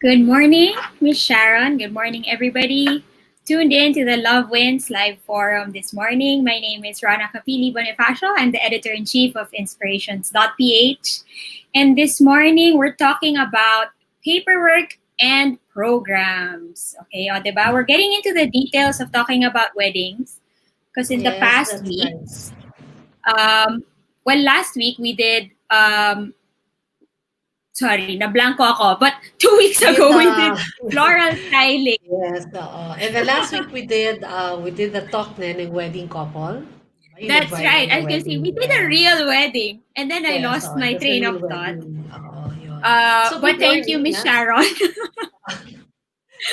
Good morning, Miss Sharon. Good morning, everybody. Tuned in to the Love Wins live forum this morning. My name is Rana Kapili Bonifacio. I'm the editor-in-chief of Inspirations.ph. And this morning, we're talking about paperwork and programs. Okay, diba? We're getting into the details of talking about weddings because in the Yes, past that's right. weeks, last week we did sorry, na-blanco ako. But 2 weeks We did ago, we did floral styling. yes, and then last week we did the talk ng wedding couple. Yung That's nag-vibe right. in the As you can see, wedding, we did a yes. real wedding. And then I Yes, lost my that's the train of real thought. wedding. Yun. So But good thank you, morning, Miss yeah. Sharon.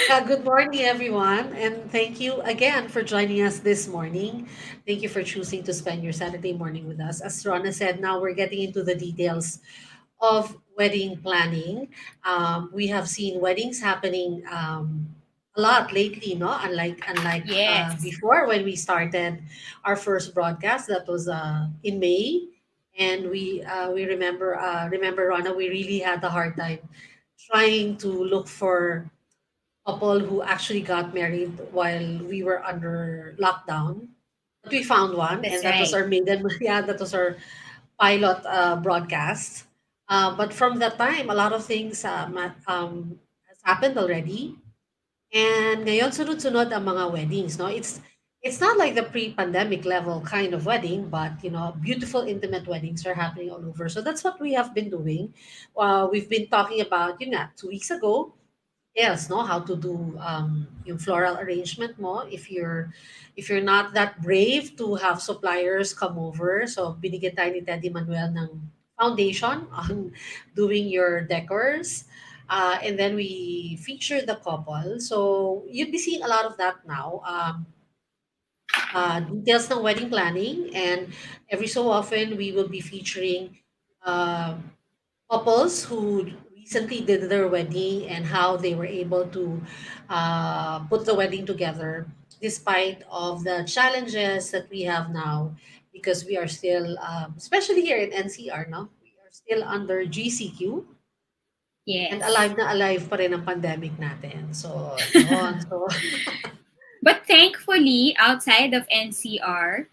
Yeah, good morning, everyone, and thank you again for joining us this morning. Thank you for choosing to spend your Saturday morning with us. As Rona said, now we're getting into the details of wedding planning. We have seen weddings happening a lot lately, no? Unlike Yes. before when we started our first broadcast, that was in May, and we remember Rona, we really had a hard time trying to look for couple who actually got married while we were under lockdown. But we found one, That's and that was right. our maiden. Yeah, that was our pilot broadcast. But from that time, a lot of things has happened already. And ngayon, sunod-sunod ang mga weddings, no? It's not like the pre-pandemic level kind of wedding, but beautiful intimate weddings are happening all over. So that's what we have been doing. We've been talking about, 2 weeks ago, else, no, how to do yung floral arrangement mo if you're not that brave to have suppliers come over. So binigyan tayo ni Teddy Manuel ng foundation on doing your decors. And then we feature the couple. So you'd be seeing a lot of that now. Details ng wedding planning, and every so often we will be featuring uh, couples who recently did their wedding and how they were able to put the wedding together despite of the challenges that we have now, because we are still especially here in NCR, no, we are still under GCQ, and Yes. alive na alive pa rin ang pandemic natin, so yun. So But thankfully, outside of NCR,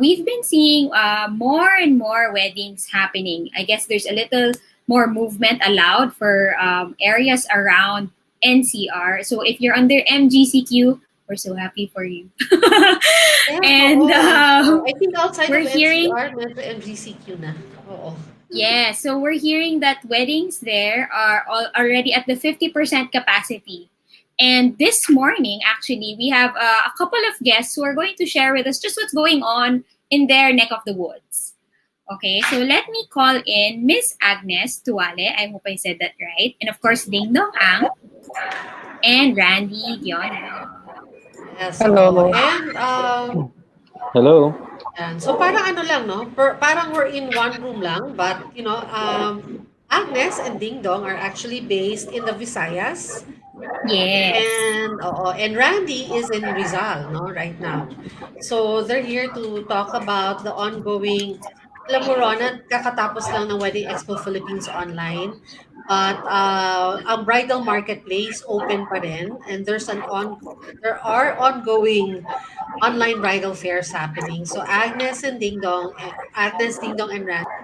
we've been seeing more and more weddings happening. I guess there's a little more movement allowed for areas around NCR. So if you're under MGCQ, we're so happy for you. yes, And oo. So, I think outside we're of hearing, NCR, medyo MGCQ na. Oo. yeah, so we're hearing that weddings there are already at the 50% capacity. And this morning, actually, we have a couple of guests who are going to share with us just what's going on in their neck of the woods. Okay, so let me call in Miss Agnes Tuale. I hope I said that right. And of course, Ding Dong Ang and Randy Dionne. Yes, oo. Hello. And Hello. yan. So parang ano lang, no? Parang we're in one room lang, but Agnes and Ding Dong are actually based in the Visayas, Yes. and Randy is in Rizal, no, right now. So they're here to talk about the ongoing. Alam mo, Rona, kakatapos lang ng Wedding Expo Philippines online. But ang bridal marketplace open pa rin, and there are ongoing online bridal fairs happening. So Agnes, Ding Dong, and Randy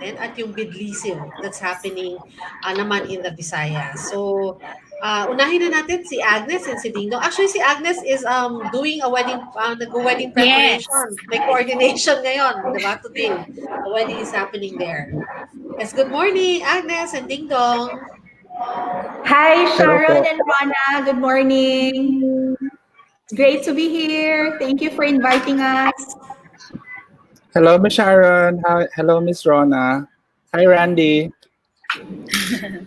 at yung Bidlisio that's happening naman in the Visayas. So, unahin na natin si Agnes and si Ding Dong. Actually, si Agnes is doing a wedding, nag-wedding Yes. preparation. May coordination ngayon, di ba, today. The wedding is happening there. Yes, good morning, Agnes and Ding Dong. Hi, Hello Sharon po. and Rana. Good morning. It's great to be here. Thank you for inviting us. Hello, Miss Sharon. Hi. Hello, Miss Rona. Hi, Randy.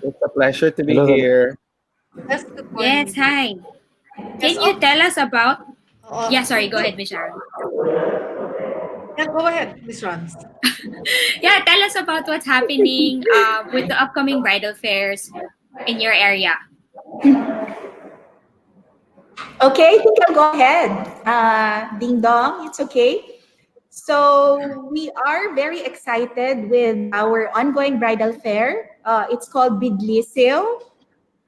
It's a pleasure to be Hello. here. Yes, good Yes, morning. hi. Yes, Can you tell us about... Yeah, sorry, go go, ahead, Miss Sharon. yeah, go ahead, Miss Rons. Yeah, tell us about what's happening with the upcoming bridal fairs in your area. Okay, I think I'll go ahead. Ding dong, it's okay. So we are very excited with our ongoing bridal fair. It's called Bidliseo.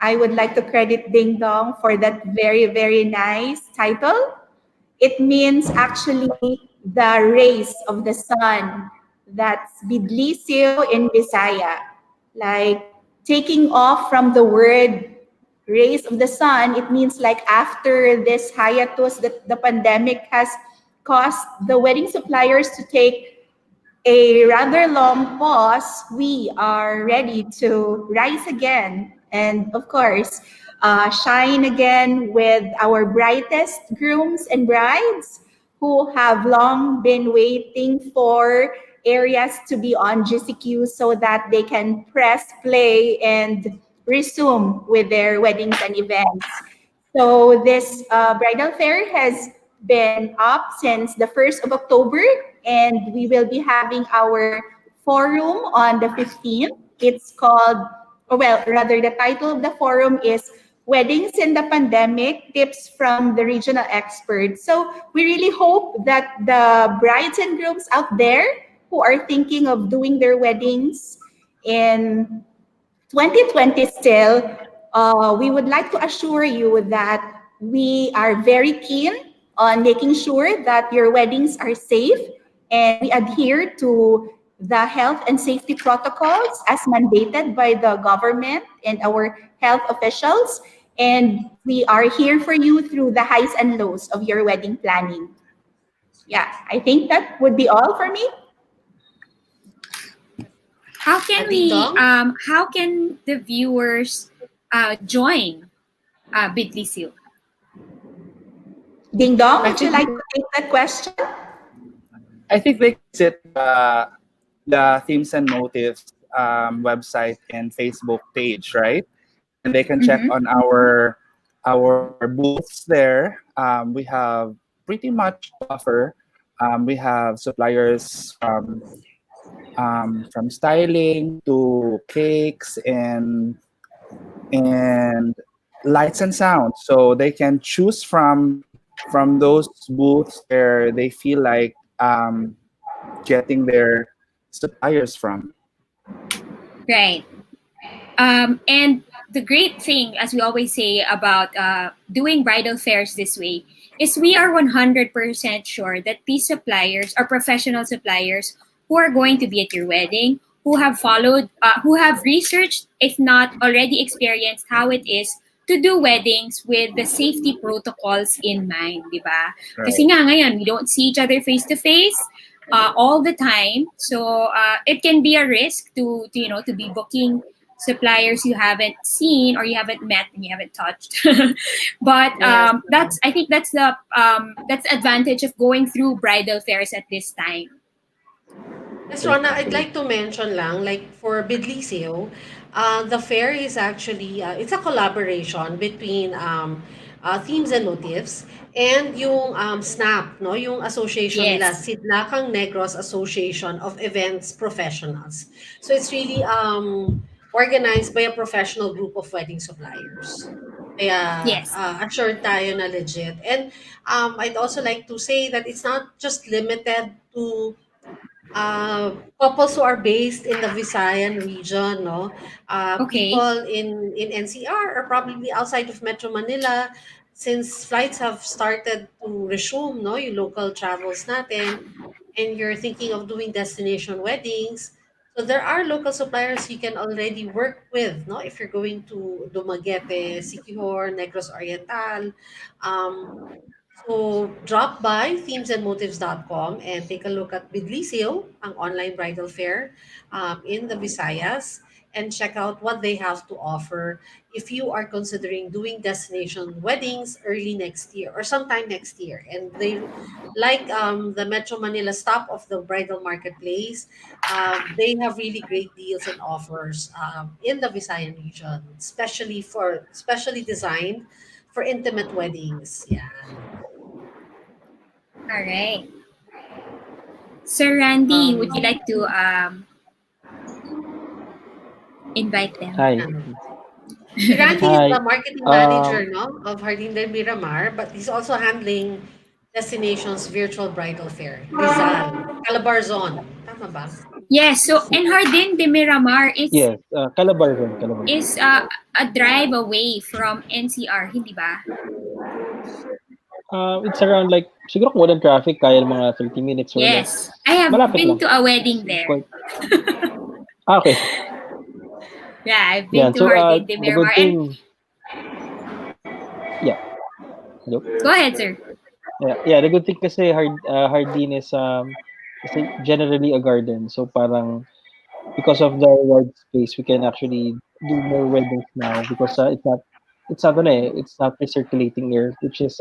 I would like to credit Ding Dong for that very, very nice title. It means actually the rays of the sun. That's Bidliseo in Bisaya. Like taking off from the word rays of the sun, it means like after this hiatus that the pandemic has caused the wedding suppliers to take a rather long pause, we are ready to rise again and, of course, shine again with our brightest grooms and brides who have long been waiting for areas to be on GCQ so that they can press play and resume with their weddings and events. So this bridal fair has been up since the 1st of October, and we will be having our forum on the 15th. It's called, or well, rather, the title of the forum is Weddings in the Pandemic, Tips from the Regional Experts. So we really hope that the brides and grooms out there who are thinking of doing their weddings in 2020 still, we would like to assure you that we are very keen on making sure that your weddings are safe and we adhere to the health and safety protocols as mandated by the government and our health officials. And we are here for you through the highs and lows of your wedding planning. Yeah, I think that would be all for me. Ding Dong? How can the viewers join Bidlisio? Ding Dong, I would you think like to take that question? I think they visit the themes and motives website and Facebook page, right? And they can check Mm-hmm. on our booths there. We have pretty much to offer. We have suppliers from styling to cakes and lights and sound, so they can choose from those booths where they feel like getting their suppliers from. Right. And the great thing, as we always say about doing bridal fairs this way, is we are 100% sure that these suppliers are professional suppliers who are going to be at your wedding, who have followed, who have researched, if not already experienced, how it is to do weddings with the safety protocols in mind, di ba? Kasi Right. nga ngayon, we don't see each other face to face all the time. So it can be a risk to to be booking suppliers you haven't seen or you haven't met and you haven't touched. But Yes. that's I think that's the advantage of going through bridal fairs at this time. Yes, Rona, I'd Exactly. like to mention lang, like for Bidliseo, the fair is actually, it's a collaboration between Themes and Motifs and yung SNAP, no? Yung association nila, Yes. Sidlakang Negros Association of Events Professionals. So it's really organized by a professional group of wedding suppliers. Kaya Yes. assured tayo na legit. And I'd also like to say that it's not just limited to couples who are based in the Visayan region, no? Okay. People in NCR or probably outside of Metro Manila, since flights have started to resume, no, yung local travels natin, and you're thinking of doing destination weddings, so there are local suppliers you can already work with, no? If you're going to Dumaguete, Siquijor, Negros Oriental, um, so drop by themesandmotives.com and take a look at Bidlisio, ang online bridal fair in the Visayas, and check out what they have to offer if you are considering doing destination weddings early next year or sometime next year. And they, like the Metro Manila stop of the bridal marketplace, they have really great deals and offers in the Visayan region, especially designed for intimate weddings. Yeah. All right. Sir Randy, would you like to invite them? Hi. Ano. Si Randy is the Hi. marketing Um, manager, no, of Hardinder Miramar, but he's also handling Destinations Virtual Bridal Fair. Rizal. Calabarzon. Tama ba? Yes, so and Hardin de Miramar Yes, Calabarzon, Calabarzon. is a drive away from NCR, hindi ba? It's around like siguro kung walang traffic kaya mga 30 minutes or less. Yes. I have Malapit been lang. to a wedding It's there. quite okay. Yeah, I've been Yan. to So Hardin de the good Miramar. And thing, yeah. Hello. go ahead, sir. Yeah, the good thing kasi Hardin is generally a garden. So parang because of the wide space, we can actually do more weddings now because it's not recirculating air, which is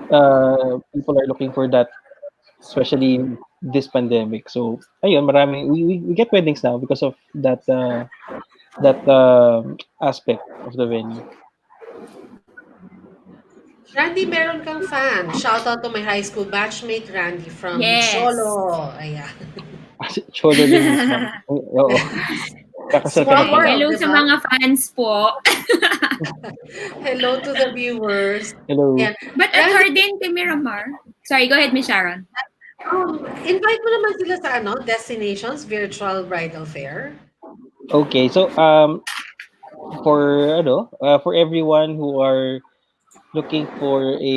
people are looking for that, especially this pandemic. So ayun, we get weddings now because of that aspect of the venue. Randy, meron kang fan. Shout out to my high school batchmate, Randy from Yes. Cholo. Ayan. Cholo Legisma. Oo. Kakasal ka na Small pala. world, Hello di sa ba? mga fans po. Hello to the viewers. Hello. Ayan. But at Randy, Hardin de Miramar, sorry, go ahead, Miss Sharon. invite mo naman sila sa Destinations Virtual Bridal Fair. Okay, so for everyone who are looking for a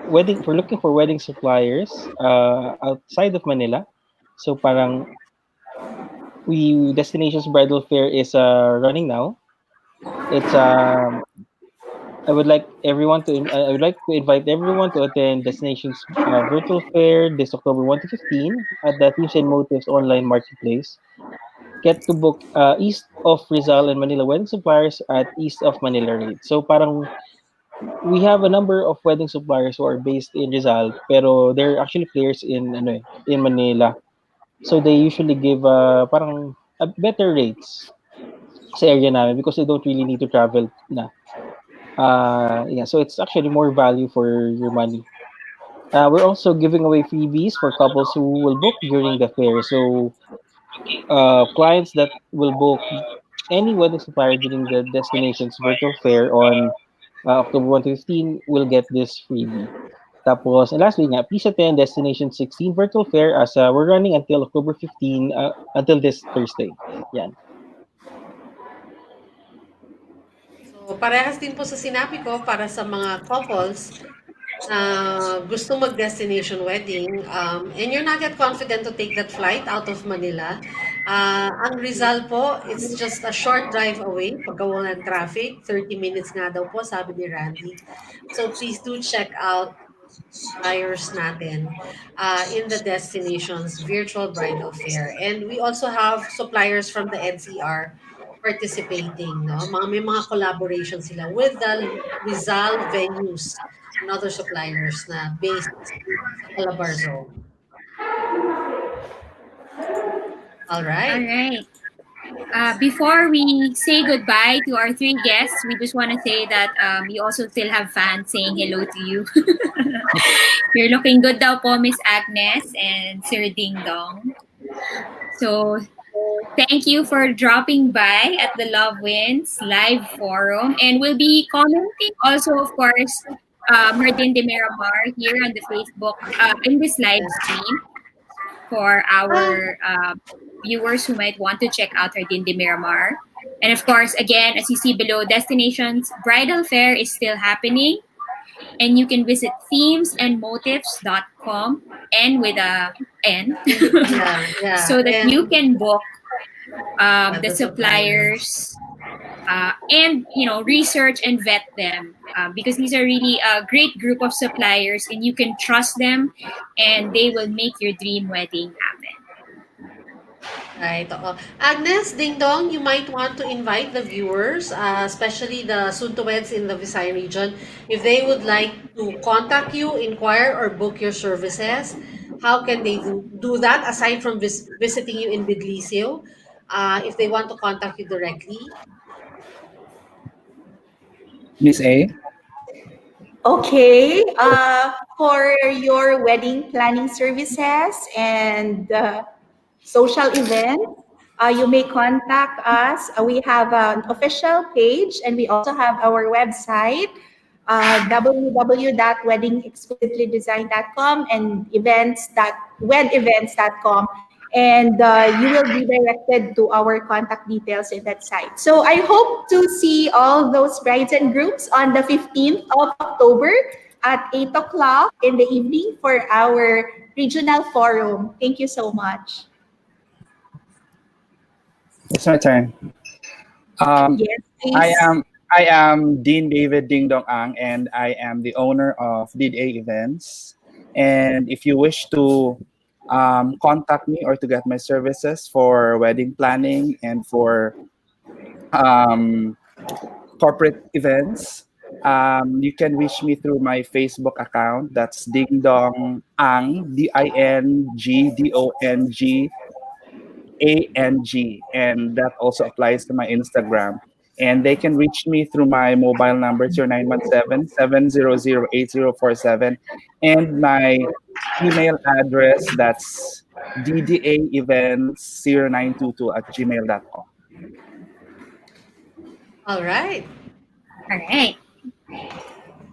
looking for wedding suppliers outside of Manila. So parang we Destinations Bridal Fair is running now. It's I would like to invite everyone to attend Destinations Virtual Fair this October 1 to 15 at the Teams and Motives online marketplace. Get to book east of Rizal and Manila wedding suppliers at east of Manila rate. So parang we have a number of wedding suppliers who are based in Rizal, pero they're actually players in Manila. So they usually give parang better rates sa area namin because they don't really need to travel na. Yeah, so it's actually more value for your money. We're also giving away freebies for couples who will book during the fair. So clients that will book any wedding supplier during the destination's virtual fair on October 1 to 15 will get this freebie. Tapos, and lastly nga, please attend Destination 16 virtual fair as we're running until October 15, until this Thursday. Yan. So, parehas din po sa sinabi ko para sa mga couples na gusto mag-destination wedding and you're not yet confident to take that flight out of Manila, ang Rizal po, it's just a short drive away pagka walang traffic. 30 minutes nga daw po, sabi ni Randy. So please do check out yung suppliers natin in the destinations virtual bridal fair. And we also have suppliers from the NCR participating, no? May mga collaboration sila with the Rizal venues and other suppliers na based sa Calabarzon. All All right. right. Before we say goodbye to our three guests, we just want to say that you also still have fans saying hello to you. You're looking good daw po, Miss Agnes and Sir Ding Dong. So, thank you for dropping by at the Love Wins live forum. And we'll be commenting also, of course, Hardin de Miramar here on the Facebook, in this live stream for our viewers who might want to check out Hardin de Miramar. And of course, again, as you see below, Destinations Bridal Fair is still happening. And you can visit themesandmotives.com and with a N Yeah. so that you And can book the the suppliers. suppliers and research and vet them because these are really a great group of suppliers and you can trust them and they will make your dream wedding happen. Right. Oo. Agnes, Ding Dong, you might want to invite the viewers, especially the soon-to-weds in the Visayan region, if they would like to contact you, inquire, or book your services. How can they do that aside from visiting you in Bidlisio? If they want to contact you directly. Miss A? Okay, for your wedding planning services and social events, you may contact us. We have an official page and we also have our website. www.weddingexquisitelydesign.com and wedevents.com, and you will be directed to our contact details in that site. So I hope to see all those brides and grooms on the 15th of October at 8 o'clock in the evening for our regional forum. Thank you so much. It's my turn. Um, Yes, I please. am I am Dean David Ding Dong Ang, and I am the owner of DDA Events. And if you wish to contact me or to get my services for wedding planning and for um, corporate events, you can reach me through my Facebook account. That's Ding Dong Ang, DingDongAng, and that also applies to my Instagram. And they can reach me through my mobile number 0917-700-8047, and my email address, that's ddaevents0922 @gmail.com. All right. All right.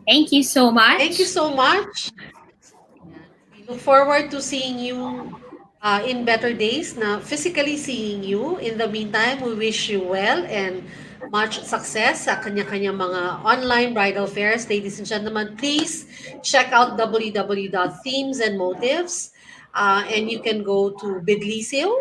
Thank you so Thank you much. so much. Yan. We look forward to seeing you in better days na physically seeing you. In the meantime, we wish you well and much success sa kanya-kanya mga online bridal fairs. Ladies and gentlemen, please check out www.themesandmotives, and you can go to Bidlisio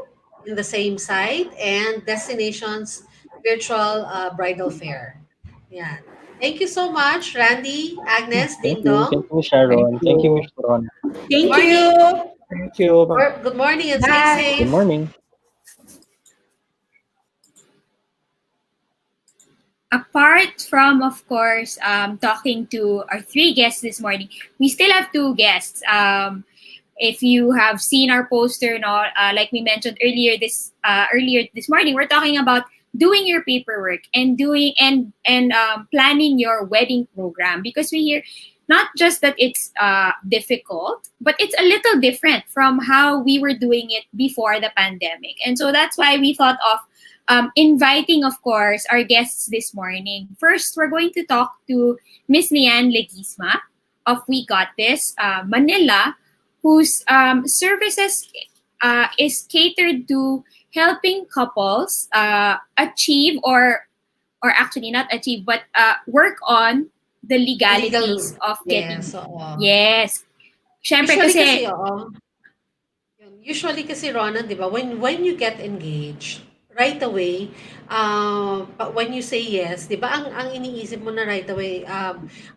in the same site and Destinations Virtual Bridal Fair. Yan. Thank you so much, Randy, Agnes, Thank Ding you. Thank Dong. you, Thank Sharon. Thank you, Miss you. Ron. Good Thank morning. you. Thank you. Bye. Or good morning and stay Bye. Good safe. morning. Apart from, of course, talking to our three guests this morning, we still have two guests. If you have seen our poster, no, like we mentioned earlier this morning, we're talking about doing your paperwork and doing and planning your wedding program, because we hear not just that it's difficult, but it's a little different from how we were doing it before the pandemic. And so that's why we thought of inviting, of course, our guests this morning. First, we're going to talk to Miss Lianne Legisma of We Got This Manila, whose services is catered to helping couples achieve, or actually not achieve, but work on the legalities Legal. of Yes, getting. oo. Yes. Syempre Usually kasi, kasi, oo. Usually kasi, Ronan, di ba, when you get engaged, right away, when you say yes, di ba, ang iniisip mo na right away,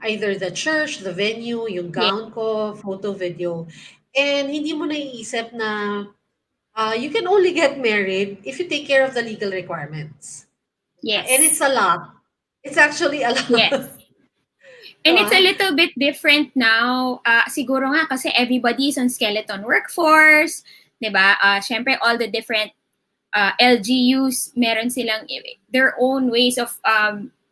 either the church, the venue, yung yeah, gown ko, photo, video. And hindi mo naiisip na you can only get married if you take care of the legal requirements. And it's yes, a lot. It's actually a lot. yes. And it's a Diba? little bit different now. Siguro nga kasi everybody is on skeleton workforce, 'di ba? Syempre all the different LGUs, meron silang their own ways of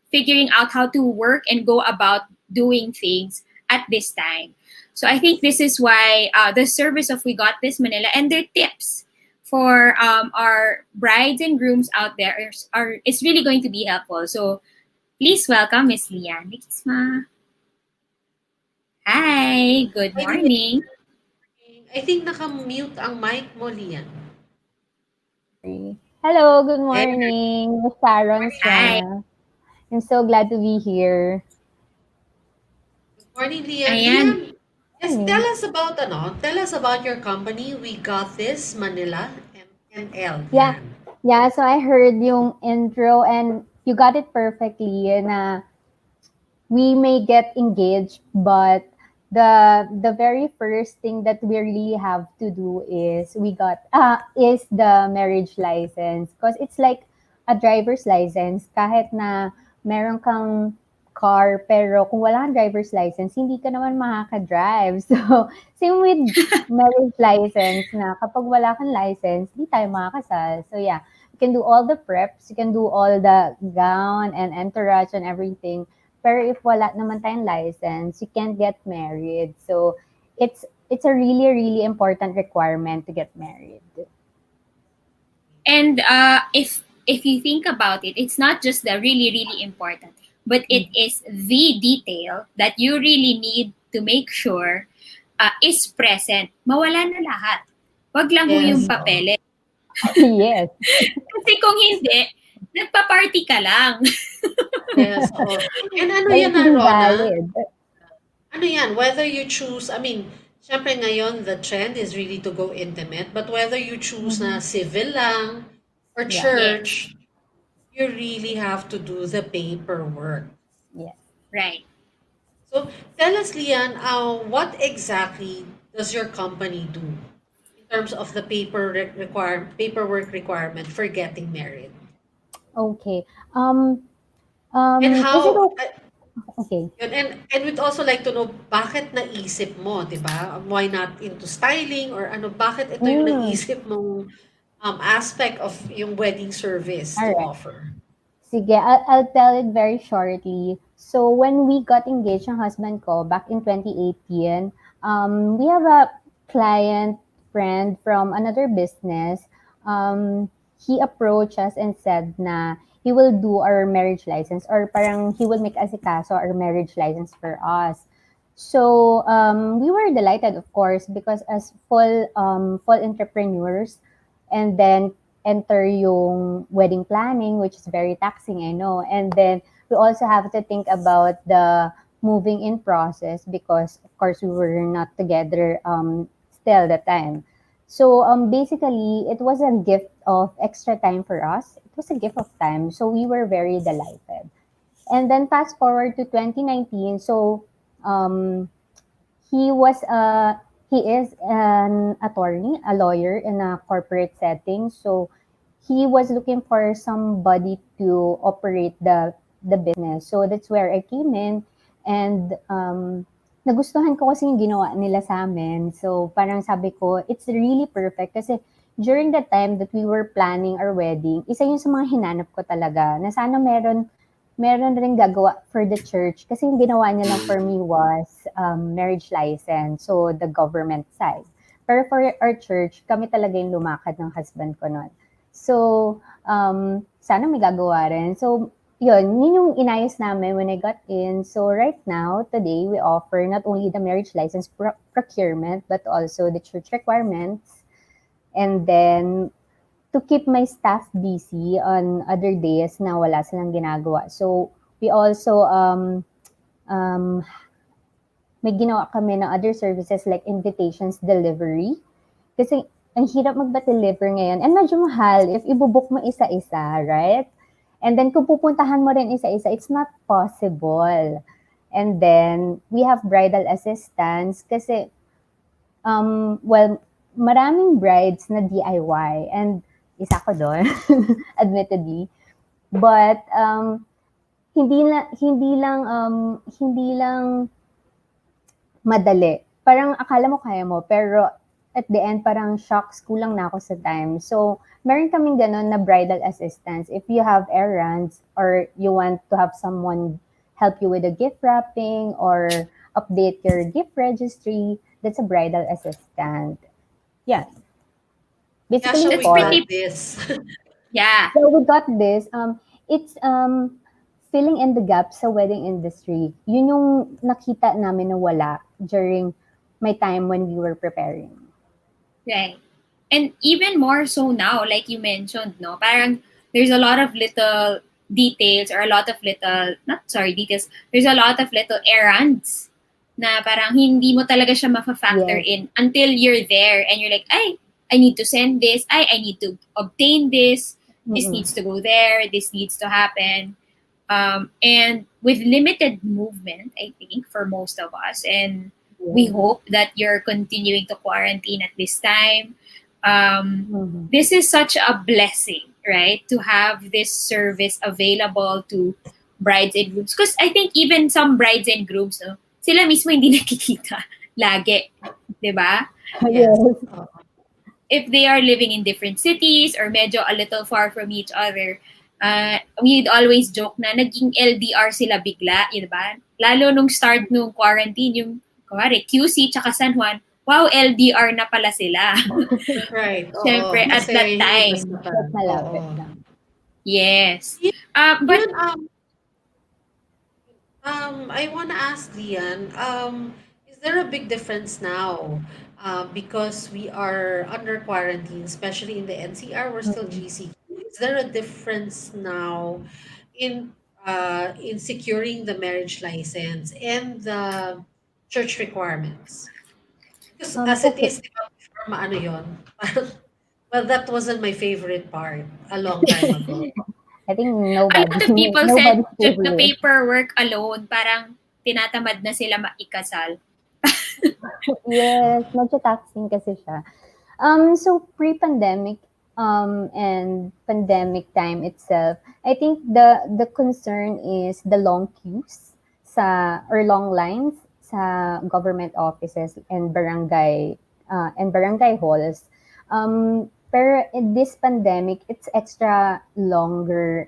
figuring out how to work and go about doing things at this time. So I think this is why the service of We Got This Manila and their tips for our brides and grooms out there is really going to be helpful. So please welcome Miss Lianne Legisma. Hi, good Hi, Lian. morning. I think naka-mute ang mic mo, Lian. Hello, good Eh, morning. Miss Sharon, Hi. Rona. I'm so glad to be here. good morning, Lian. Ayan. Lian, yes, Morning. tell us about your company. We Got This Manila MNL. Yeah, Yan. yeah. So I heard yung intro and you got it perfectly. Na we may get engaged, but the very first thing that we really have to do is the marriage license, because it's like a driver's license. Kahit na meron kang car, pero kung wala kang driver's license, hindi ka naman makaka-drive. So same with marriage license, na kapag wala kang license, hindi tayo makakasal. So yeah, you can do all the preps, you can do all the gown and entourage and everything. Pero if wala naman tayong license, you can't get married. So it's a really, really important requirement to get married. And if you think about it, it's not just the really really important, but it is the detail that you really need to make sure is present. Mawala na lahat. Wag lang ho yung Yes, Mhm. oo. papeles. Yes. Kasi kung hindi, nagpa-party ka lang. Yes, oo. And ano Well, yan na, hindi Rona? valid. Ano yan, whether you choose, I mean, syempre ngayon, the trend is really to go intimate, but whether you choose na Mhm. civil lang or Yeah. Yes. church, you really have to do the paperwork. Yes. Right. So tell us, Lian, what exactly does your company do in terms of the paperwork requirement for getting married? Okay. And Is it how, okay? and we'd also like to know, bakit naisip mo, di ba? Why not into styling or ano, bakit ito yung Mm, naisip mong aspect of yung wedding service all to right. offer? Sige, I'll tell it very shortly. So when we got engaged ng husband ko back in 2018, we have a client friend from another business. He approached us and said na he will do our marriage license or parang he will make asikaso our marriage license for us. So we were delighted, of course, because as full entrepreneurs, and then enter yung wedding planning, which is very taxing, I know. And then we also have to think about the moving in process because, of course, we were not together still that time. So basically, it was a gift of extra time for us. It was a gift of time. So we were very delighted. And then fast forward to 2019. So um, he was he is an attorney, a lawyer in a corporate setting. So he was looking for somebody to operate the business. So that's where I came in, and nagustuhan ko kasi yung ginawa nila sa amin. So parang sabi ko, it's really perfect kasi during the time that we were planning our wedding, isa yun sa mga hinanap ko talaga na sana meron ring gagawa for the church kasi yung ginawa niya lang for me was marriage license, so the government side. Pero for our church, kami talaga yung lumakad ng husband ko nun. So, sana may gagawa rin. So, yun yung inayos namin when I got in. So, right now, today, we offer not only the marriage license procurement, but also the church requirements. And then, to keep my staff busy on other days na wala silang ginagawa. So, we also, um, may ginawa kami ng other services like invitations delivery. Kasi, ang hirap magba-deliver ngayon. And medyo mahal if ibubook mo isa-isa, right? And then, kung pupuntahan mo rin isa-isa, it's not possible. And then, we have bridal assistance kasi well, maraming brides na DIY and isa ko doon, admittedly. But hindi lang madali. Parang akala mo kaya mo, pero at the end parang shocks, kulang na ako sa time. So, meron kaming ganun na bridal assistance. If you have errands or you want to have someone help you with the gift wrapping or update your gift registry, that's a bridal assistant. Yeah. Yeah, Basically so That's we for got pretty, this. yeah. so we got this. It's filling in the gaps sa wedding industry. Yun yung nakita namin na wala during my time when we were preparing. Right. And even more so now, like you mentioned, no, parang there's a lot of little details or a lot of little, not sorry, details, there's a lot of little errands na parang hindi mo talaga siya ma-factor Yes. in until you're there and you're like, ay, I need to send this, I need to obtain this Mm-mm. needs to go there, this needs to happen. And with limited movement, I think, for most of us, and we Yes. hope that you're continuing to quarantine at this time. Mhm. This is such a blessing, right? To have this service available to brides and grooms. Because I think even some brides and grooms, no, sila mismo hindi nakikita lagi. 'Di ba? Yes. Yes. If they are living in different cities or medyo a little far from each other, we'd always joke na naging LDR sila bigla, yun ba? Lalo nung start nung quarantine, yung kumari, QC tsaka San Juan, wow, LDR na pala sila. Right, Siyempre, oo. at Kasi that yung iba sa time. Just malapit oo. lang. Yes. Yun, But, I want to ask Lian, is there a big difference now? Because we are under quarantine, especially in the NCR, we're still Mm. GCQ. Is there a difference now in in securing the marriage license and the church requirements? Because as it Okay. is, di ba, before maano yun, parang, well, that wasn't my favorite part a long time ago. I think A lot nobody, of people said nobody's the favorite. paperwork alone, parang tinatamad na sila maikasal. Yes, medyo taxing kasi siya. So pre-pandemic and pandemic time itself, I think the concern is the long queues sa or long lines sa government offices and barangay halls. Pero in this pandemic, it's extra longer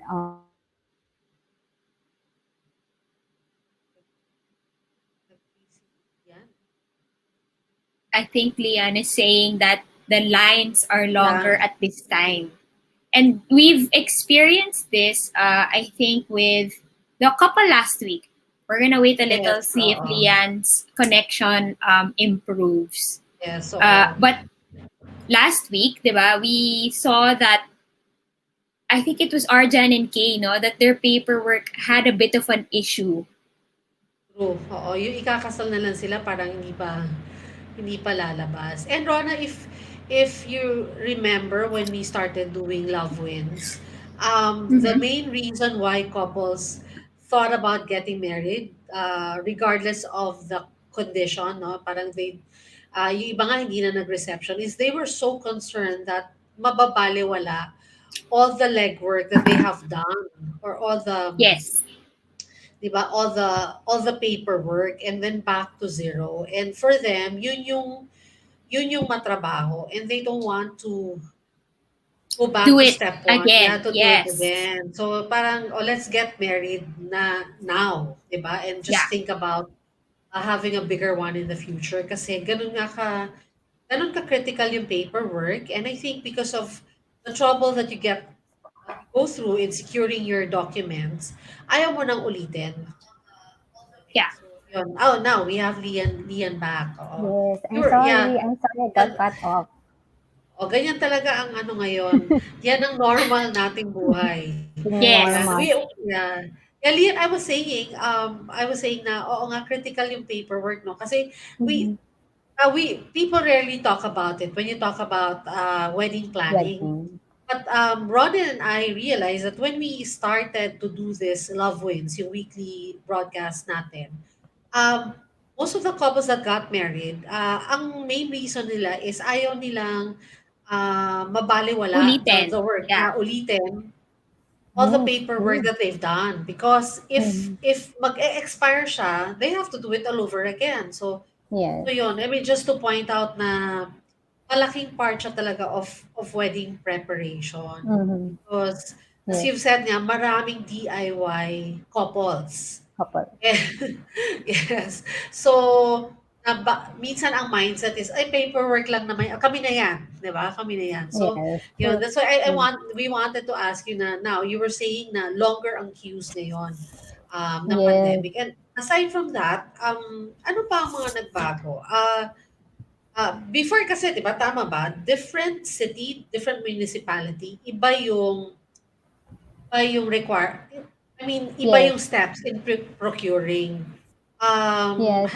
Yan. I think Lian is saying that the lines are longer Yeah. at this time. And we've experienced this, I think, with the couple last week. We're gonna wait a Yes. little, see if Lian's connection improves. Yes. Oo. But last week, diba, we saw that I think it was Arjan and Kay, no, that their paperwork had a bit of an issue. True, oo. Yung ikakasal na lang sila parang hindi pa lalabas. And Rona, if you remember when we started doing Love Wins, the Mm-hmm. main reason why couples thought about getting married, regardless of the condition, no? Parang yung iba nga hindi na nag-reception, is they were so concerned that mababaliwala all the legwork that they have done or all the Yes. 'di ba, all the paperwork and then back to zero. And for them, yun yung matrabaho and they don't want to go back Do to it step one. Yeah, again. to do it Yes. again. So parang, oh, let's get married na now, 'di ba? And Yeah. just think about having a bigger one in the future kasi ganun ka critical yung paperwork. And I think because of the trouble that you go through in securing your documents, ayaw mo nang ulitin. Yeah. So, yun. Oh, now we have Lian back. Oo. yes, You were, yeah. I'm sorry I got Yan, cut off. ganyan talaga ang ano ngayon. Yan ang normal nating buhay. The new Yeah. Yes. normal. Yeah. Yeah, Lian, I was saying na, oo nga, critical yung paperwork, no? Kasi Mhm. people rarely talk about it when you talk about wedding planning. Wedding. But Rodin and I realized that when we started to do this Love Wins, yung weekly broadcast natin, um, most of the couples that got married, ang main reason nila is ayaw nilang mabaliwala the Ulitin. work Yeah. na ulitin all the Yes, paperwork true. that they've done because if Mhm. if mag-expire siya, they have to do it all over again. So Yes. yun, I mean just to point out na malaking part siya talaga of wedding preparation Mhm. because as Yes, you've said nga, maraming DIY couples. couple. And yes. So, minsan ang mindset is, ay, paperwork lang naman. Kami na yan. Di ba? Kami na yan. So, Yes, yun. true. That's why Mm. we wanted to ask you na, now, you were saying na longer ang queues ngayon ng Yes, pandemic. And aside from that, ano pa ang mga nagbago? Before kasi, di ba, tama ba? Different city, different municipality, iba yung I mean, iba yes, yung steps in procuring. yes.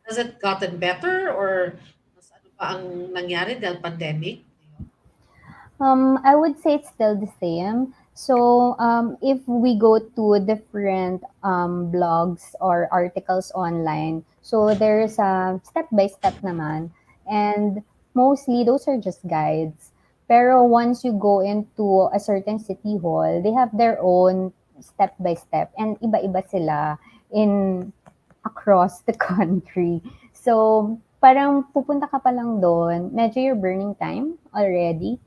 Has it gotten better or mas ano pa ang nangyari dahil pandemic? Ayun. I would say it's still the same. So, if we go to different blogs or articles online, so there's a step by step naman, and mostly those are just guides. Pero once you go into a certain city hall, they have their own step by step, and iba-iba sila in across the country. So, parang pupunta ka pa lang doon, medyo you're burning time already,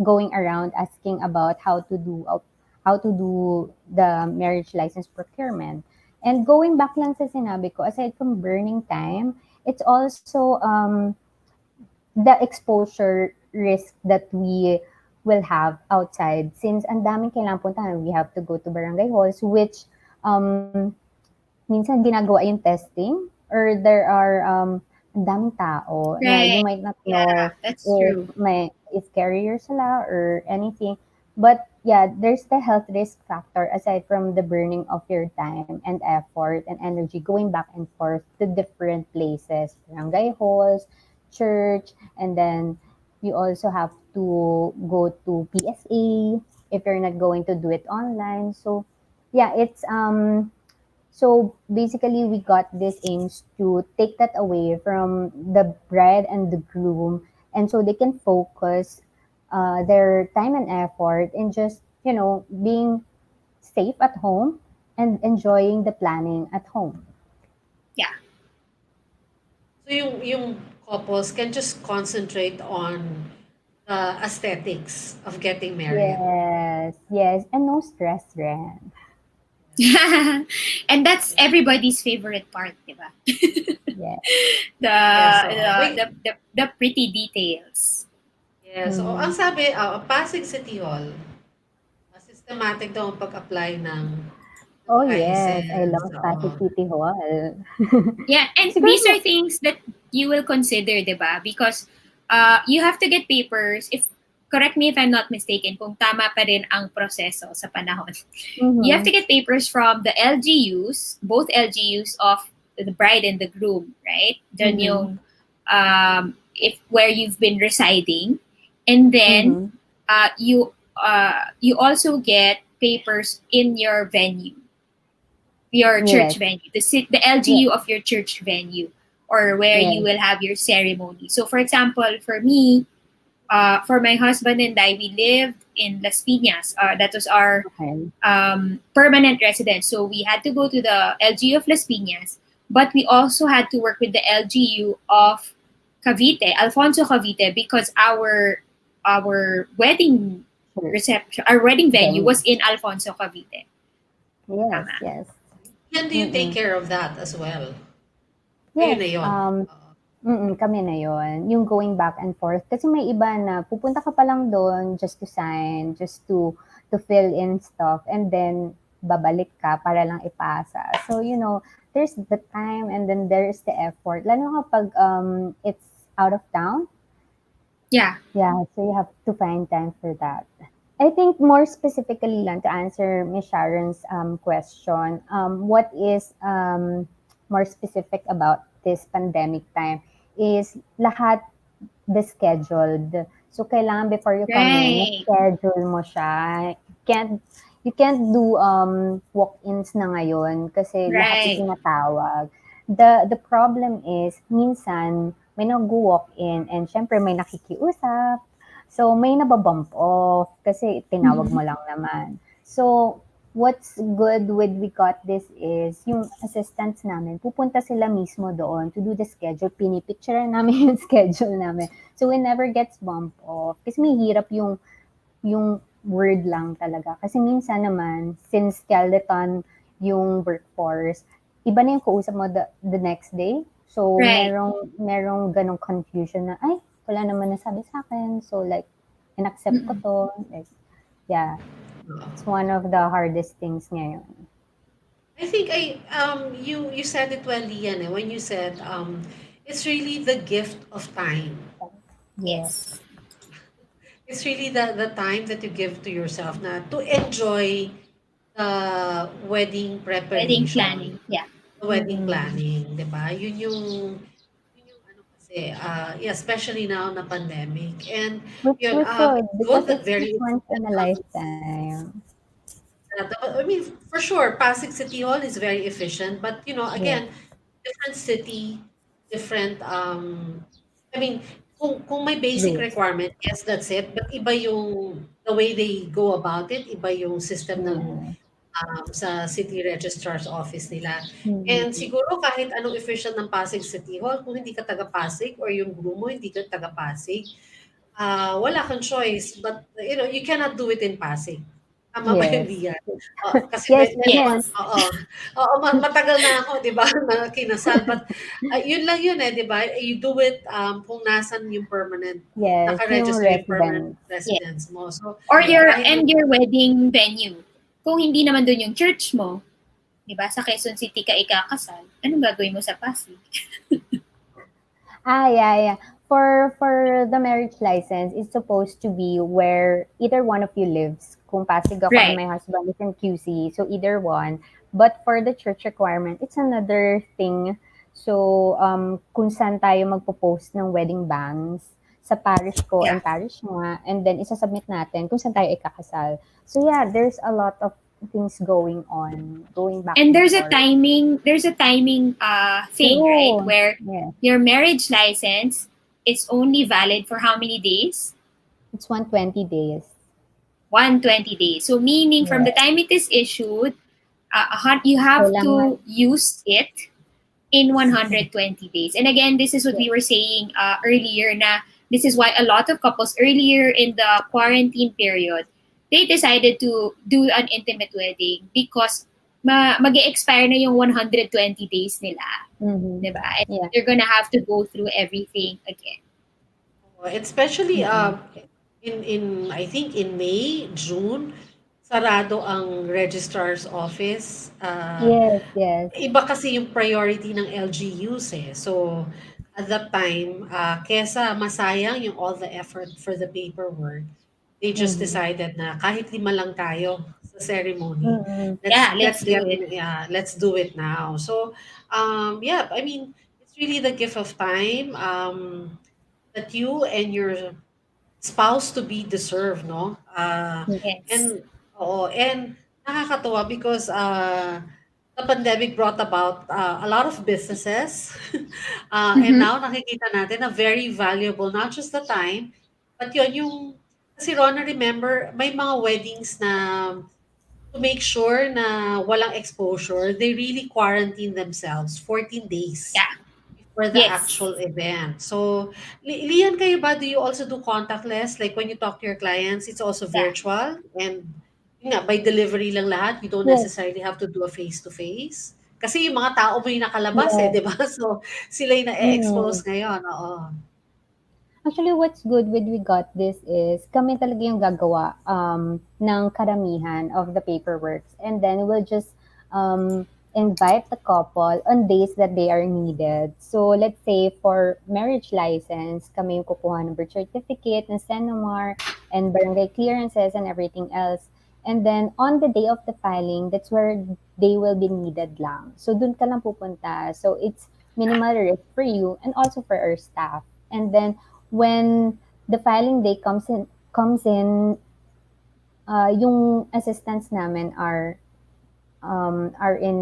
going around asking about how to do the marriage license procurement. And going back lang sa sinabi ko, aside from burning time, it's also the exposure risk that we will have outside since ang daming kailangan puntahan. We have to go to barangay halls, which um, minsan ginagawa yung testing or there are ang daming tao na you Right. might not Yeah, know that's if true. carrier sila or anything. But yeah, there's the health risk factor aside from the burning of your time and effort and energy going back and forth to different places, barangay halls, church, and then you also have to go to PSA if you're not going to do it online. So yeah, it's so basically we got this aims to take that away from the bride and the groom, and so they can focus their time and effort in just being safe at home and enjoying the planning at home. Yeah. So yung couples can just concentrate on the aesthetics of getting married. Yes, yes, and no stress, Ren. And that's everybody's favorite part, diba? Yes. the, Yes, so the pretty details. yes, so ang Mm. sabi, Pasig City Hall, systematic daw ang pag-apply ng Oh yes, I license, love oo. Pasig City Hall. Yeah, and these are Siguro, things that you will consider, diba? Because you have to get papers. If correct me if I'm not mistaken, kung tama pa rin ang proseso sa panahon. You have mhm, to get papers from the LGUs, both LGUs of the bride and the groom, right? Then mhm, yung if where you've been residing, and then mhm. you also get papers in your venue, your church Yes, venue, the yes, LGU of your church venue, or where you yes. will have your ceremony. So, for example, for me, for my husband and I, we lived in Las Piñas. That was our Okay. permanent residence. So we had to go to the LGU of Las Piñas, but we also had to work with the LGU of Cavite, Alfonso Cavite, because our wedding Sure. reception, our wedding venue Venue. was in Alfonso Cavite. Yes, Tama. yes. Yan, do you take Mm. care of that as well? Kayo na Yes, yun. kami na yon. Yung going back and forth. Kasi may iba na pupunta ka pa lang doon just to sign, just to fill in stuff, and then babalik ka para lang ipasa. So, there's the time and then there's the effort. Lalo kapag it's out of town. Yeah. Yeah, so you have to find time for that. I think more specifically lang to answer Miss Sharon's question, what is more specific about this pandemic time is lahat the scheduled. So kailangan before you come in, Right. na-schedule mo siya. Can't you can't do walk-ins na ngayon kasi lahat Right. itinatawag. The problem is minsan may nag-walk-in and syempre may nakikiusap. So may nababump off kasi tinawag Mhm. mo lang naman. So what's good with We Got This is yung assistants namin, pupunta sila mismo doon to do the schedule. Pinipicture namin yung schedule namin. So it never gets bumped off. Kasi may hirap yung word lang talaga. Kasi minsan naman, since skeleton yung workforce, iba na yung kausap mo the next day. So Right. merong ganong confusion na, ay, wala naman nasabi sa akin. So like, in-accept ko Mm-mm. to. Like, yeah. It's one of the hardest things ngayon. I think you said it well, Lian, when you said it's really the gift of time. Yes. Yes. It's really the time that you give to yourself na to enjoy the wedding Wedding preparation, planning. Yeah. the wedding Mm-mm. planning, 'di ba? Yun yung ano kasi, yeah, especially now na pandemic. And Which yun, we should, it's because good that it's very just once in efficient a how lifetime. I mean, for sure, Pasig City Hall is very efficient, but Yes. again, different city, different I mean, kung may basic Rules. requirement, yes, that's it. But iba yung the way they go about it, iba yung system ng Yes. sa city registrar's office nila. And Mm-mm. siguro kahit anong efficient ng Pasig City Hall, kung hindi ka taga Pasig or yung groom mo hindi ka taga Pasig, wala kang choice. But you cannot do it in Pasig. Tama ba yun, Yes. Lian? Kasi Yes, you meron can. Yes. oo. Oo, matagal na ako, 'di ba, na kinasal. But yun lang yun, 'di ba? You do it kung nasan yung permanent Yes, yung naka-register yung permanent residence. Yes. residence mo. So, Or Yes. your kahit and your wedding venue. Kung hindi naman doon yung church mo. 'Di ba? Sa Quezon City ka ikakasal, anong gagawin mo sa Pasig? Yeah, yeah. For the marriage license, it's supposed to be where either one of you lives. Kung Pasig ako and Right. my husband is in QC, so either one. But for the church requirement, it's another thing. So, kung saan tayo magpo-post ng wedding banns sa parish ko Yeah. and parish nga, and then isasubmit natin kung saan tayo ikakasal. So yeah, there's a lot of things going on, going back And and there's a forth. timing thing, right? True. Where Yeah, your marriage license is only valid for how many days? it's 120 days. 120 days. So meaning from the Yeah. time it is issued, you have Kailangan. to use it in 120 days. And again, this is what we were saying earlier na this is why a lot of couples earlier in the quarantine period, they decided to do an intimate wedding because mag-expire na yung 120 days nila. Mm-hmm. Diba? And Yeah. you're gonna have to go through everything again. Especially Mm-hmm. in I think in May, June, sarado ang registrar's office. Yes, yes. Iba kasi yung priority ng LGUs eh. So at that time, kesa masayang yung all the effort for the paperwork, they just Mm-hmm. decided na kahit 5 lang tayo sa ceremony, Mm-hmm. Yeah, let's let's do get it. yeah, let's do it now. So yeah, I mean, it's really the gift of time that you and your spouse to be deserve, no? Yes. And oo, and nakakatuwa because the pandemic brought about a lot of businesses. And Mm-hmm. now nakikita natin na very valuable, not just the time, but yun yung, kasi Rona, remember, may mga weddings na to make sure na walang exposure, they really quarantine themselves 14 days Yeah. before the Yes. actual event. So, Lian, kayo ba, do you also do contactless? Like when you talk to your clients, it's also Yeah. virtual? And yun nga, by delivery lang lahat, you don't Yes, necessarily have to do a face-to-face? Kasi yung mga tao mo yung nakalabas eh, yes. di ba? So, sila yung Mm. na-expose ngayon. Oo. Actually, what's good with We Got This is kami talaga yung gagawa ng karamihan of the paperwork. And then we'll just invite the couple on days that they are needed. So let's say for marriage license, kami yung kukuha ng birth certificate, ng Senomar, and barangay clearances and everything else. And then on the day of the filing, that's where they will be needed lang. So dun ka lang pupunta. So it's minimal risk for you and also for our staff. And then when the filing day comes in, yung assistants namin are in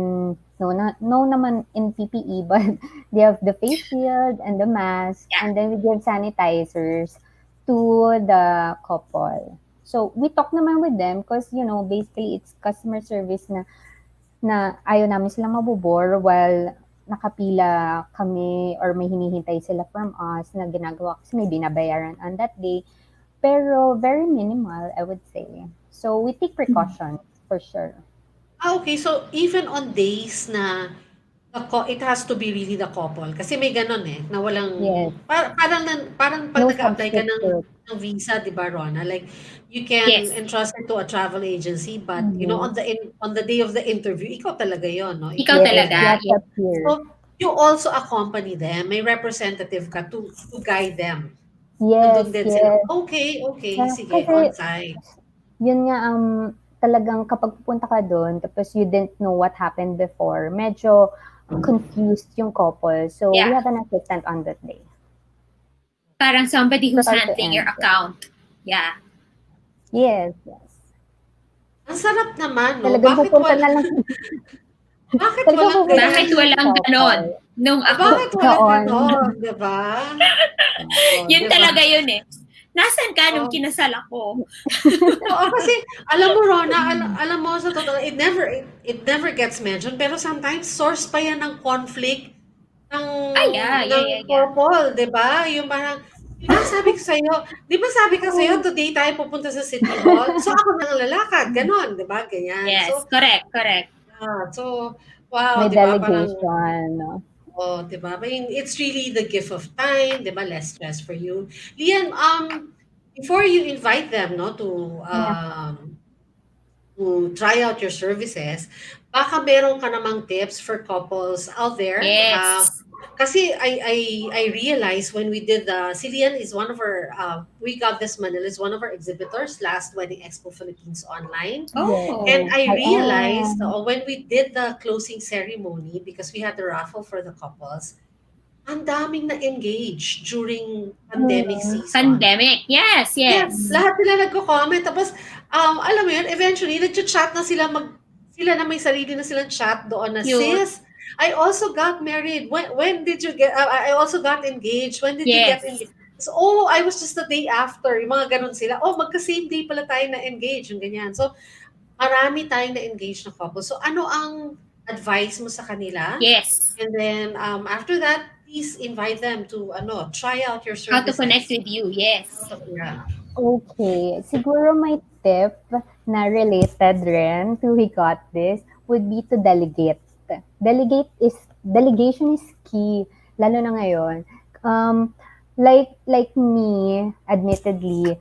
no naman in PPE, but they have the face shield and the mask, Yeah. and then we give sanitizers to the couple. So we talk naman with them because basically it's customer service na ayaw namin silang mabobore while nakapila kami or may hinihintay sila from us na ginagawa kasi may binabayaran on that day. Pero very minimal, I would say. So we take precautions for sure. Okay. So, even on days na it has to be really the couple. Kasi may ganon eh, na walang, Yes. parang pag No nag-apply ka substitute. ng visa, di ba, Rona? Like, you can Yes. entrust it to a travel agency, but, Mhm. on the day of the interview, ikaw talaga yon, no? Ikaw Ikaw Yes, talaga you talaga. have to Yes. appear. So, you also accompany them. May representative ka to guide them. Yes, Nandun din sila. yes. Okay, okay. Yeah, Sige, kasi on-site. yun nga talagang kapag pupunta ka doon tapos you didn't know what happened before, medyo confused yung couple. So we Yeah. have an assistant on that day. Parang somebody who's Start to handling your end. Yeah. account. Yeah. Yes, yes. Ang sarap naman, no? Talagang pupunta na lang. Bakit Talagang walang pupunta na Bakit ganyan? lang yung walang ganon couple. nung Bakit account? walang Noon. ganon, di ba? Oo, Yun di ba? talaga yun eh. Nasaan ka nung Oo. kinasal ako? Oo, kasi alam mo, Rona, alam mo sa totoo, it never gets mentioned, pero sometimes source pa yan ng conflict ng Ah, yeah. couple, 'di ba? Yung parang, di ba sabi ko sa'yo, di ba sabi ko sa'yo, today tayo pupunta sa City Hall? So ako na ang lalakad, ganon, di ba? Ganyan. Yes, So, correct. yeah, so, wow, May di ba? Parang, delegation. No? oh, 'di ba? I mean, it's really the gift of time, 'di ba? Less stress for you. Lian, before you invite them, no, Yeah. to try out your services, baka meron ka namang tips for couples out there. Yes. Kasi I realized when we did si Lian is one of our, we got this Manila is one of our exhibitors last Wedding Expo Philippines online. Yes, And Oh, I I realized am. when we did the closing ceremony, because we had the raffle for the couples, ang daming na-engage during pandemic Mm, season. pandemic. Yes, Yeah, yes. lahat sila nagko-comment. Tapos, alam mo yun, eventually, nag-chat na sila, sila na may sarili na silang chat doon na, Cute. sis, I also got married. When did you get, I also got engaged. When did you get Yes. engaged? So, oh, I was just the day after. Yung mga ganun sila. Oh, magka-same day pala tayo na-engage. Yung ganyan. So, marami tayong na-engage na couple. So, ano ang advice mo sa kanila? Yes. And then, after that, please invite them to, try out your How to connect services. with you. Yes. Yeah. Okay, siguro my tip na related rin to We Got This would be to delegate. Delegation is key, lalo na ngayon. Um, like me, admittedly,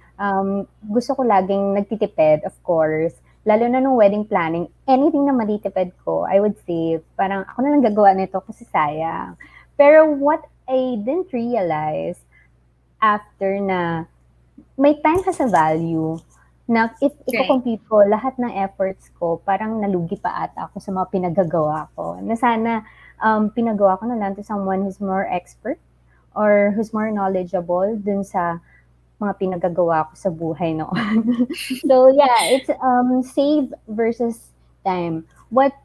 gusto ko laging nagtitipid, of course. Lalo na nung wedding planning, anything na matitipid ko, I would say, parang ako na lang gagawa nito kasi sayang. Pero what I didn't realize after na may time has a value na if Right. iko-compute ko lahat ng efforts ko, parang nalugi pa ata ako sa mga pinagagawa ko. Na sana pinagawa ko na lang to someone who's more expert or who's more knowledgeable dun sa mga pinagagawa ko sa buhay noon. So yeah, it's save versus time. What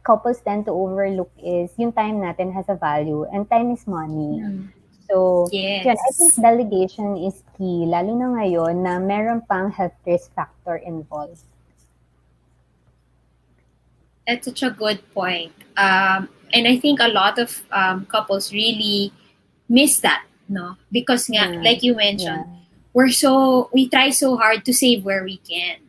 couples tend to overlook is yung time natin has a value and time is money. Mm. So, yun, I think Yes. delegation is key, lalo na ngayon na meron pang health risk factor involved. That's such a good point. And I think a lot of couples really miss that, no? Because nga, Yeah, like you yeah. mentioned, we try so hard to save where we can.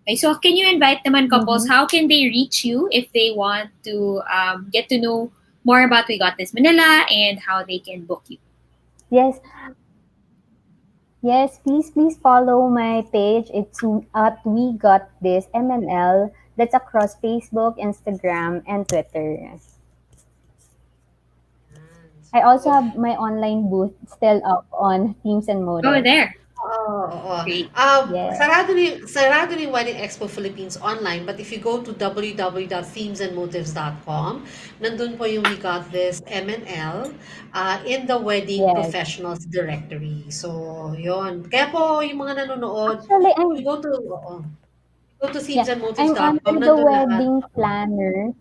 Okay, so can you invite naman couples? Mm-hmm. How can they reach you if they want to get to know more about We Got This Manila and how they can book you? Yes, yes, please follow my page. It's at We Got This MNL. That's across Facebook, Instagram, and Twitter. I also So, have my online booth still up on Themes and Go Motives. there. oo. Great. Yes, Sarado na yung Wedding Expo Philippines online, but if you go to www.themesandmotives.com, nandun po yung We Got This MNL in the Wedding yes. Professionals Directory. So, yon. Kaya po yung mga nanonood, Actually, you go to, you go to yeah, I'm themesandmotives.com, under the nandun lahat. wedding planner.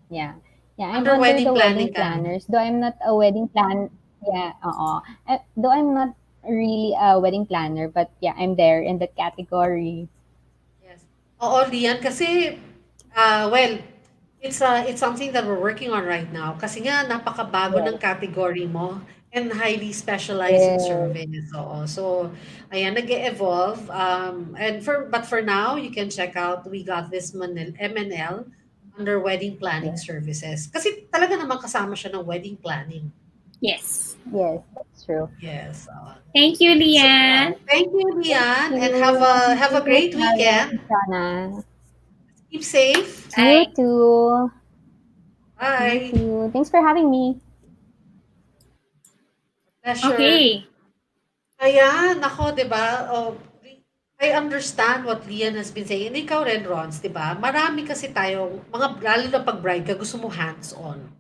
Yeah. Yeah, I'm Under under wedding the wedding planning ka. planners. Though I'm not a wedding plan yeah, oo. Though I'm not really a wedding planner, but yeah, I'm there in the category. Yes. Oo, Lian, kasi, well, it's something that we're working on right now. Kasi nga, napakabago ng Yes. category mo and highly specialized in Yes. service. Oo. So, ayan, nag-evolve. But for now, you can check out We Got This MNL under wedding planning Yes. services. Kasi talaga naman kasama siya ng wedding planning. Yes. Yes, that's true. Yes. Thank you, So, Lianne. thank you, Thank Lian, and have you. a Thank have you a for great having weekend. Shana. Keep safe. You Bye. too. Thank Bye. you. Thanks for having me. Pleasure. Okay. Ayan, ako, 'di ba? I understand what Lian has been saying. And ikaw rin, Rons, 'di ba? Marami kasi tayong mga lalo na pag bride ka, gusto mo hands-on.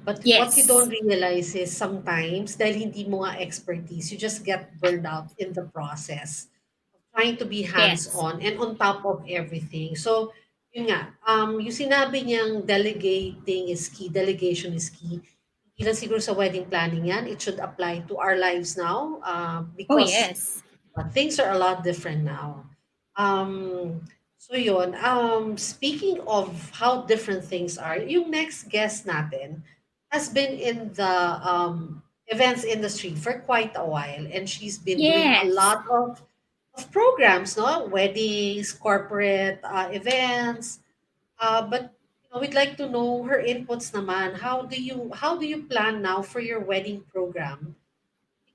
But what you don't Yes. realize is sometimes dahil hindi mo nga expertise, you just get burned out in the process of trying to be Yes. hands-on and on top of everything. So, yun nga, yung sinabi niyang delegating is key, delegation is key. Hindi lang siguro sa wedding planning yan. It should apply to our lives now Oh, because yes. things are a lot different now. So yun, speaking of how different things are, yung next guest natin has been in the events industry for quite a while, and she's been doing a Yes. lot of programs, no? Weddings, corporate events. But we'd like to know her inputs naman. How do you plan now for your wedding program?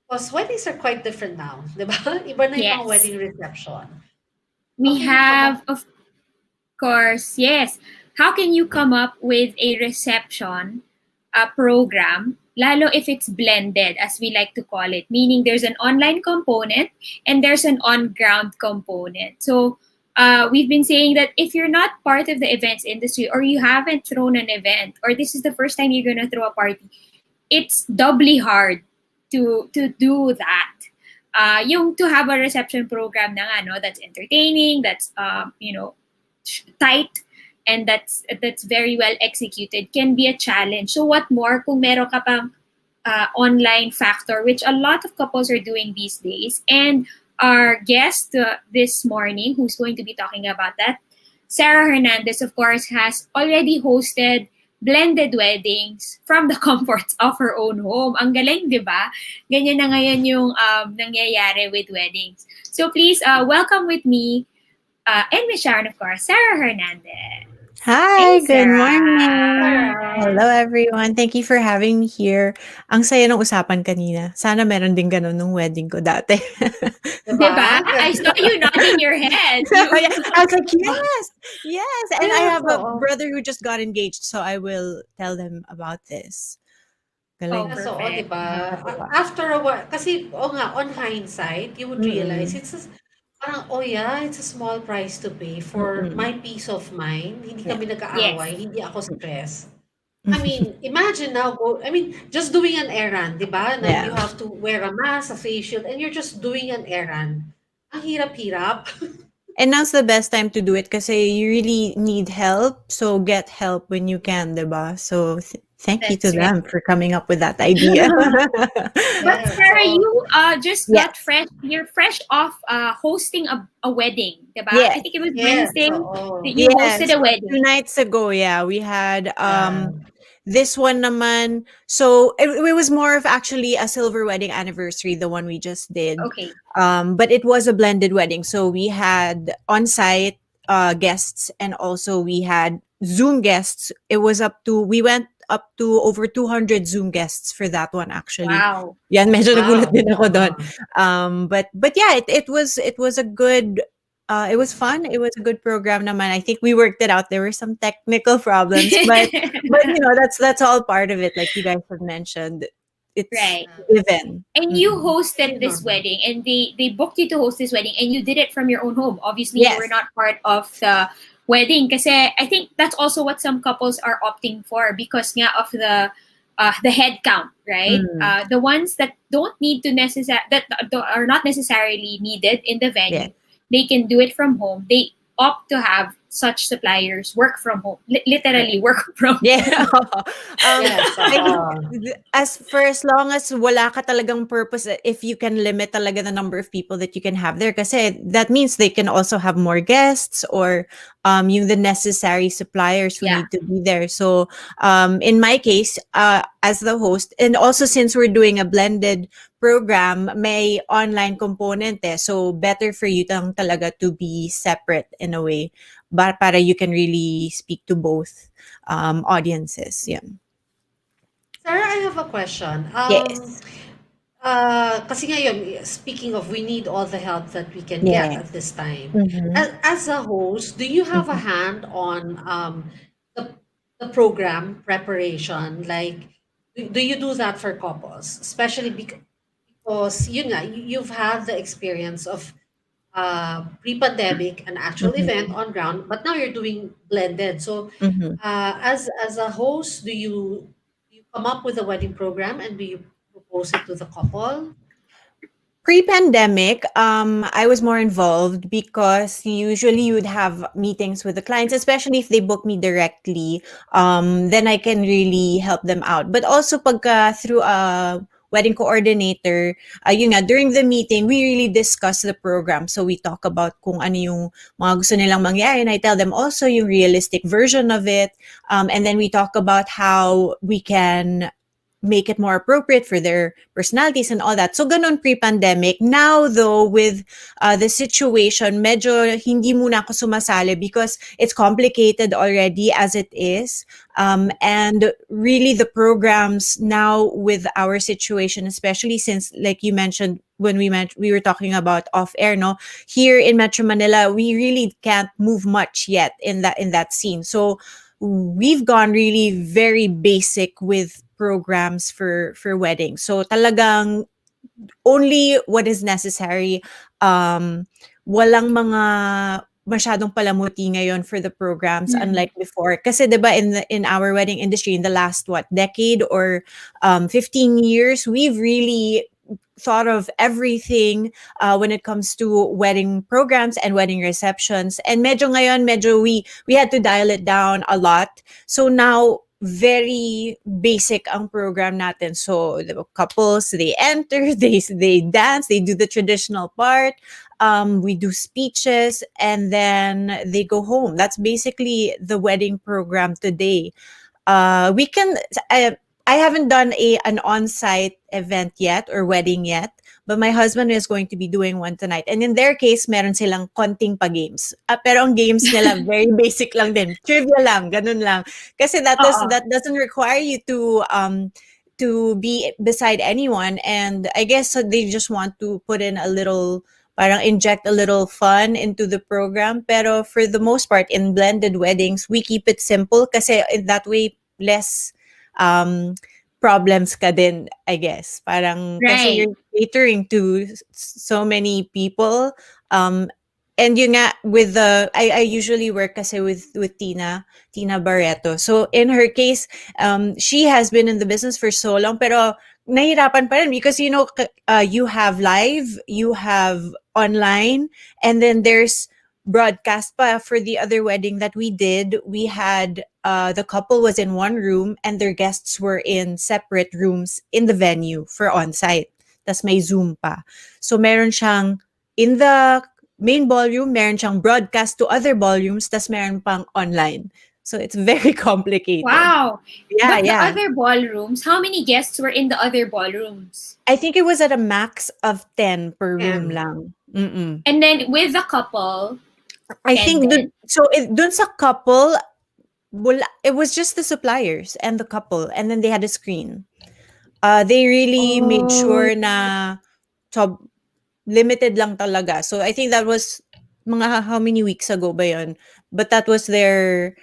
Because weddings are quite different now, di ba? Iba na yung pang Yes. wedding reception. How We can you come up? have, of course, yes. How can you come up with a reception program, lalo if it's blended, as we like to call it, meaning there's an online component and there's an on-ground component. So we've been saying that if you're not part of the events industry or you haven't thrown an event or this is the first time you're gonna throw a party, it's doubly hard to do that. Yung to have a reception program na nga, no, that's entertaining, that's tight, and that's very well executed can be a challenge. So what more kung meron ka pang online factor, which a lot of couples are doing these days. And our guest this morning, who's going to be talking about that, Cerah Hernandez, of course, has already hosted blended weddings from the comforts of her own home. Ang galing, di ba? Ganyan na ngayon yung nangyayari with weddings. So please welcome with me, and Miss Sharon, of course, Cerah Hernandez. Hi, Hey, good Sarah. morning. Hello, everyone. Thank you for having me here. Ang saya ng usapan kanina. Sana meron din ganun nung wedding ko dati. Diba? I saw you nodding your head. So, yeah, I was like, yes, yes. And I Yes, have a oo. brother who just got engaged, so I will tell them about this. Oh, Galing. Yes, oo, di perfect. ba? Nakakatuwa. After a while, kasi, nga, on hindsight, you would realize, Mm-mm. parang, oh yeah, it's a small price to pay for Mm-mm. my peace of mind. Hindi Yeah. kami Yes. nag-aaway, hindi ako stressed. I mean, imagine now, just doing an errand, di ba? Na you Yeah. have to wear a mask, a face shield, and you're just doing an errand. Ang hirap-hirap. And now's the best time to do it kasi you really need help. So get help when you can, diba? So thank you to That's right. them for coming up with that idea. But Yes, Sarah, oo. you just Yes. got fresh. You're fresh off hosting a wedding, diba? Yes. I think it was Yes, Wednesday oo. that you Yes. hosted a 2 wedding. nights ago, yeah, we had Yeah. this one naman. So it was more of actually a silver wedding anniversary, the one we just did. Okay. But it was a blended wedding. So we had on-site guests and also we had Zoom guests. We went up to over 200 Zoom guests for that one actually. Wow. Yan, medyo nagulat Wow. din ako doon. Uh-huh. But yeah, it was a good it was fun. It was a good program naman. I think we worked it out. There were some technical problems, but that's all part of it. Like you guys have mentioned, it's Right. given. And you Mhm. hosted Very this normal. wedding, and they booked you to host this wedding, and you did it from your own home. Obviously, you were Yes. not part of the wedding, because I think that's also what some couples are opting for because nga of the head count, right? Mm. The ones that don't need to are not necessarily needed in the venue, Yes. they can do it from home. They opt to have such suppliers work from home, literally work from Yeah. Yes, I think oo. as long as wala ka talagang purpose, if you can limit talaga the number of people that you can have there, kasi that means they can also have more guests or yung the necessary suppliers who Yeah. need to be there. So in my case, as the host, and also since we're doing a blended program, may online component eh. So better for you talaga to be separate in a way. Para you can really speak to both audiences. Yeah. Sarah, I have a question. Yes. Kasi ngayon, speaking of, we need all the help that we can get Yes. at this time. Mm-hmm. As a host, do you have a hand on the, the program preparation? Like, do you do that for couples? Especially because yun nga, you've had the experience of pre-pandemic, an actual event Mm-hmm. on ground, but now you're doing blended. So, Mm-hmm. as a host, do you come up with a wedding program and do you propose it to the couple? Pre-pandemic, I was more involved because usually you would have meetings with the clients, especially if they book me directly. Then I can really help them out. But also pagka through a wedding coordinator, yun nga, during the meeting, we really discuss the program. So we talk about kung ano yung mga gusto nilang mangyari, and I tell them also yung realistic version of it. And then we talk about how we can make it more appropriate for their personalities and all that. So ganun pre-pandemic. Now though, with the situation, medyo hindi muna ako sumasali because it's complicated already as it is. And really the programs now with our situation, especially since like you mentioned, when we were talking about off air, no, here in Metro Manila, we really can't move much yet in that scene. So we've gone really very basic with programs for weddings. So talagang only what is necessary. Walang mga masyadong palamuti ngayon for the programs, Mm. unlike before. Kasi 'di ba in our wedding industry in the last decade or 15 years, we've really thought of everything when it comes to wedding programs and wedding receptions. And medyo ngayon, medyo we had to dial it down a lot. So now, very basic ang program natin. So the couples, they enter, they dance, they do the traditional part. We do speeches, and then they go home. That's basically the wedding program today. We can I haven't done an on-site event yet or wedding yet, but my husband is going to be doing one tonight. And in their case, meron silang konting pa games. Pero ang games nila very basic lang din. Trivia lang, ganun lang. Kasi Oo. that doesn't require you to be beside anyone, and I guess they just want to put in a little, parang inject a little fun into the program. Pero for the most part, in blended weddings, we keep it simple kasi in that way, less um, problems ka din, I guess. Parang kasi Right. you're catering to so many people. And yun nga, with I usually work kasi with Tina Barreto. So in her case, she has been in the business for so long, pero nahirapan pa rin because, you have live, you have online, and then there's broadcast pa. For the other wedding that we did, we had the couple was in one room and their guests were in separate rooms in the venue for on-site. Tas may Zoom pa. So meron siyang in the main ballroom, meron siyang broadcast to other ballrooms, tas meron pang online. So it's very complicated. Wow. Yeah, But the yeah. other ballrooms, how many guests were in the other ballrooms? I think it was at a max of 10 per room 10. lang. Mm-mm. And then with the couple, I 10 think din. dun sa couple, it was just the suppliers and the couple, and then they had a screen. They really made Oh. sure na limited lang talaga. So I think that was mga how many weeks ago ba yun? But that was their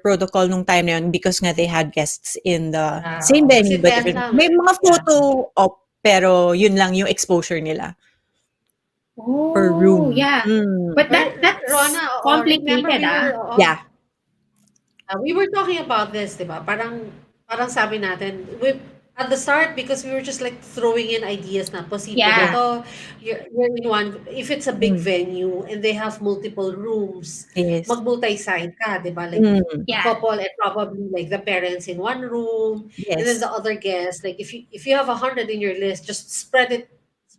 protocol nung time na yun because nga they had guests in the same Kasi venue but 10 different. lang. May mga Yeah. photo op, pero yun lang yung exposure nila per Oh, room. yeah. Mm. But that's Rona, remember complicated, Yeah. we were talking about this, di ba? Parang sabi natin, at the start, because we were just like throwing in ideas na posible Yeah. ito, you're in one, if it's a big Mm. venue and they have multiple rooms, Yes. mag-multi-side ka, di ba? Like, Mm. a Yeah. couple and probably like the parents in one room, and then Yes. the other guests, like if you have 100 in your list, just spread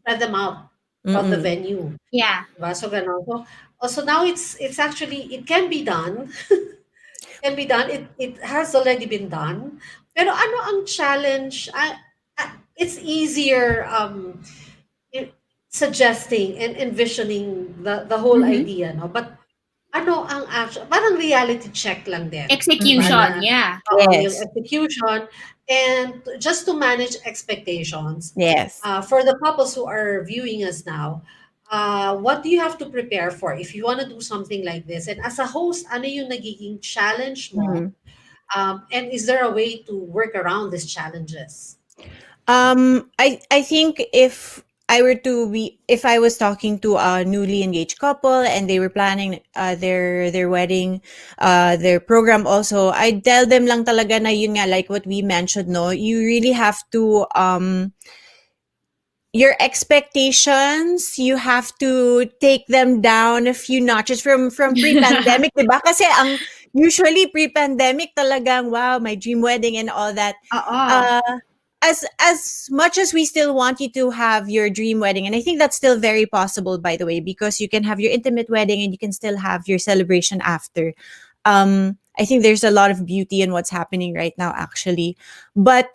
them out throughout the Mm-mm. venue. Yeah. Diba? So, ganun. So now it's actually, it can be done. It has already been done. Pero ano ang challenge? It's easier i- suggesting and envisioning the whole Mhm. idea, no? But ano ang actual, parang reality check lang din. Execution, Para, yeah. yung Yes. execution, and just to manage expectations, Yes. for the couples who are viewing us now, what do you have to prepare for if you want to do something like this? And as a host, ano yung nagiging challenge mo? Mhm. And is there a way to work around these challenges? I think if I was talking to a newly engaged couple and they were planning their wedding, their program also, I tell them lang talaga na yun nga, like what we mentioned, no, you really have to your expectations, you have to take them down a few notches from pre-pandemic, 'di ba? Kasi ang usually pre-pandemic talagang wow, my dream wedding and all that. Oo. As much as we still want you to have your dream wedding, and I think that's still very possible, by the way, because you can have your intimate wedding and you can still have your celebration after. I think there's a lot of beauty in what's happening right now, actually. But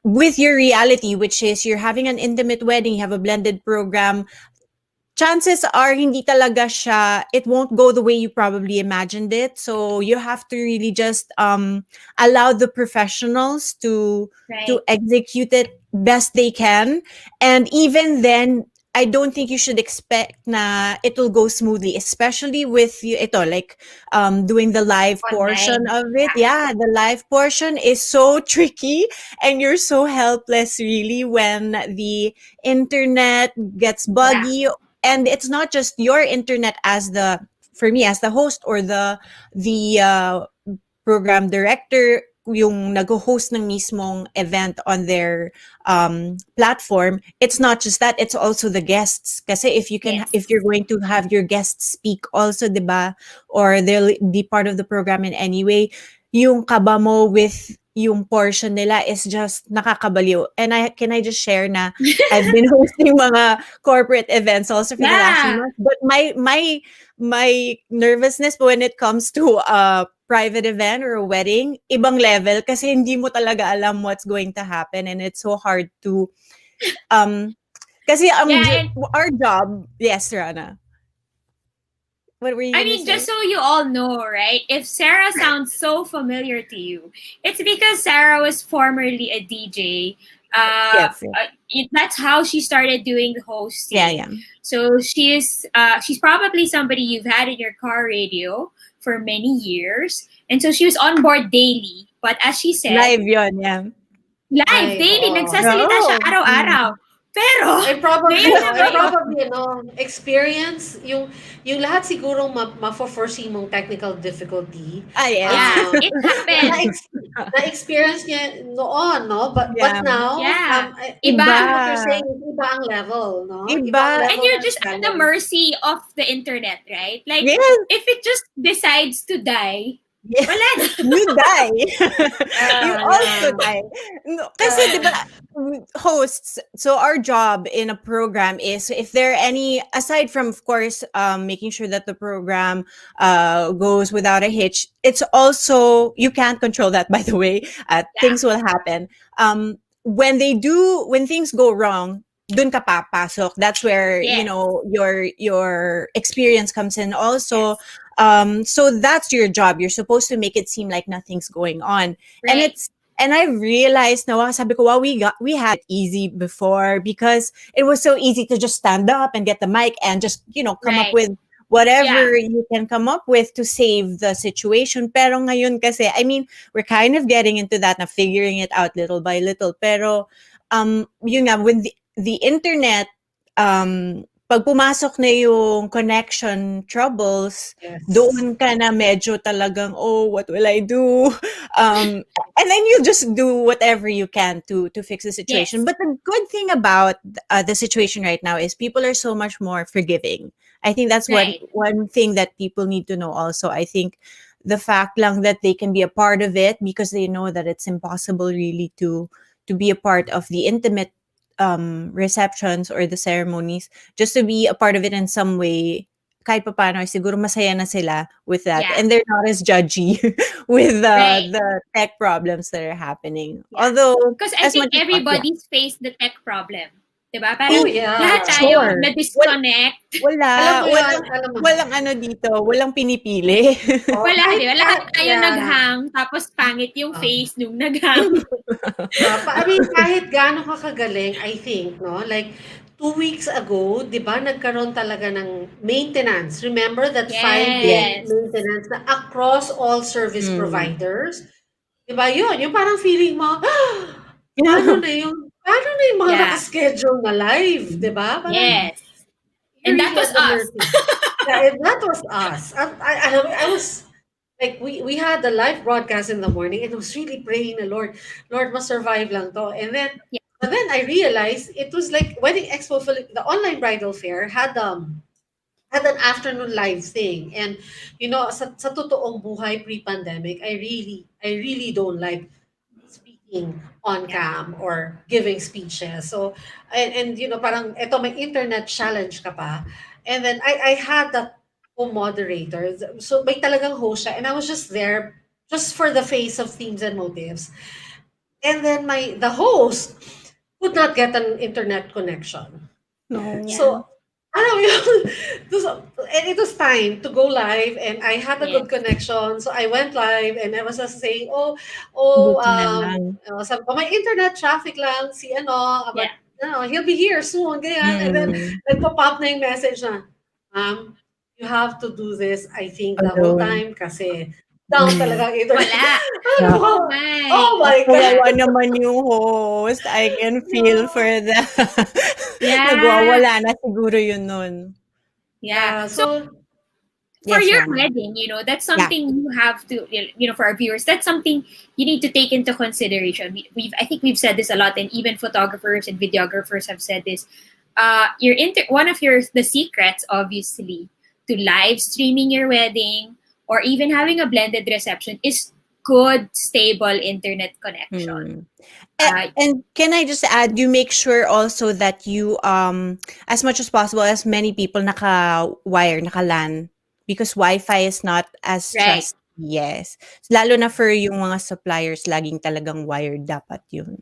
with your reality, which is you're having an intimate wedding, you have a blended program, chances are hindi talaga siya, it won't go the way you probably imagined it. So you have to really just allow the professionals to Right. execute it best they can. And even then, I don't think you should expect na it will go smoothly, especially with ito, like doing the live portion Online. of it. Yeah. Yeah, the live portion is so tricky, and you're so helpless really when the internet gets Yeah. buggy. And it's not just your internet as the, for me as the host, or the program director, yung nag-host ng mismong event on their platform. It's not just that, it's also the guests. Kasi Yes. if you're going to have your guests speak also, 'di ba? Or they'll be part of the program in any way, yung kaba mo with yung portion nila is just nakakabaliw. And I just share na I've been hosting mga corporate events also for the last few Yeah. months. But my nervousness when it comes to private event or a wedding, ibang level, kasi hindi mo talaga alam what's going to happen, and it's so hard to um kasi Yeah. And our job. Yes, Rana, what were you I gonna mean, just say? so you all know, right? If Sarah sounds so familiar to you, it's because Sarah was formerly a DJ. Yes, yes. That's how she started doing the Yeah, hosting. yeah. So she's probably somebody you've had in your car radio for many years, and so she was on board daily. But as she said, Live yon, yeah. live Live, daily, oo. nagsasalita siya Oh. araw-araw. Pero ngayon na I ngayon, probably, experience yung lahat sigurong mafo-foresee mong technical difficulty. Ah, yes. yeah, Um, it na, happened. na-experience niya noon, no? But Yeah. now, Yeah. I Iba. think what you're Iba. saying is iba ang level, no? Iba ang Iba. And level you're ng just at the challenge. mercy of the internet, right? Like, Yes. if it just decides to die, Yes. wala na. You die. You Yeah, also yeah. die. No, kasi, di ba, hosts, so our job in a program is, if there are any, aside from, of course, making sure that the program goes without a hitch, it's also, you can't control that, by the way. Yeah. Things will happen. When things go wrong, dun ka papasok. That's where, Yes. your experience comes in also. Yes. So that's your job. You're supposed to make it seem like nothing's going on. Right. And I realized now, sabi ko, wow, we had it easy before, because it was so easy to just stand up and get the mic and just, come up Right. with Yeah. whatever you can come up with to save the situation. Pero ngayon kasi, I mean, we're kind of getting into that na, figuring it out little by little. Pero yun nga, with the internet, pag pumasok na yung connection troubles, Yes. doon ka na medyo talagang, oh, what will I do? And then you just do whatever you can to fix the situation. Yes. But the good thing about the situation right now is people are so much more forgiving. I think that's Right. one thing that people need to know also. I think the fact lang that they can be a part of it, because they know that it's impossible really to be a part of the intimate receptions or the ceremonies, just to be a part of it in some way, kahit papaano, siguro masaya na sila with that. Yeah. And they're not as judgy with Right. the tech problems that are happening. Yeah. Although, Because I as think much as everybody's faced the tech problem. Diba? Oh, Parang yeah. lahat tayo sure. na-disconnect. Alam mo yan, alam mo. Walang ano dito, walang pinipili. Oh, Wala, kahit, di ba? Lahat tayo yeah. naghang, tapos pangit yung Oh. face nung naghang. I mean, kahit gaano ka kagaling, I think, no? Like, 2 weeks ago, di ba, nagkaroon talaga ng maintenance. Remember that 5-day Yes. maintenance na across all service Mm. providers? Di ba yun? Yung parang feeling mo, paano na yung mga Yeah. nakaschedule na live? Di ba? Parang, Yes. you're And that really was at the us. mercy. Yeah, and that was us. I was like, we had the live broadcast in the morning, and I was really praying the Lord must survive lang to. And then, Yeah. but then I realized it was like Wedding Expo, the online bridal fair had an afternoon live thing. And sa totoong buhay pre-pandemic, I really don't like speaking on cam or giving speeches. So, and parang eto may internet challenge ka pa. And then I had that co-moderator. So may talagang host siya, and I was just there just for the face of themes and motives. And then the host could not get an internet connection. No. Yeah. So Ano yun? And it was time to go live, and I had a good Yes. connection. So I went live, and I was just saying, Buti na lang. sabi ko, may internet traffic lang, si ano, Yeah. but he'll be here soon, ganyan. And then, Mm. nagpa-pop na yung message na, ma'am, you have to do this, I think, the whole Alone. time, kasi down Mm. talaga ang internet. Wala. Ano Yeah. ba? Oh my. Oh my God! Kawawa naman yung host. I can feel for the Yeah. nagwawala na siguro yun nun. Yeah. Yeah, So so, for Yes, your Ron. wedding, that's Yeah. something you have to, for our viewers, that's something you need to take into consideration. I think we've said this a lot, and even photographers and videographers have said this. One of the secrets, obviously, to live streaming your wedding or even having a blended reception is good, stable internet connection. And can I just add, you make sure also that you, as much as possible, as many people naka-wire, naka-LAN, because Wi-Fi is not as Right. trusted. Yes. Lalo na for yung mga suppliers, laging talagang wired dapat yun.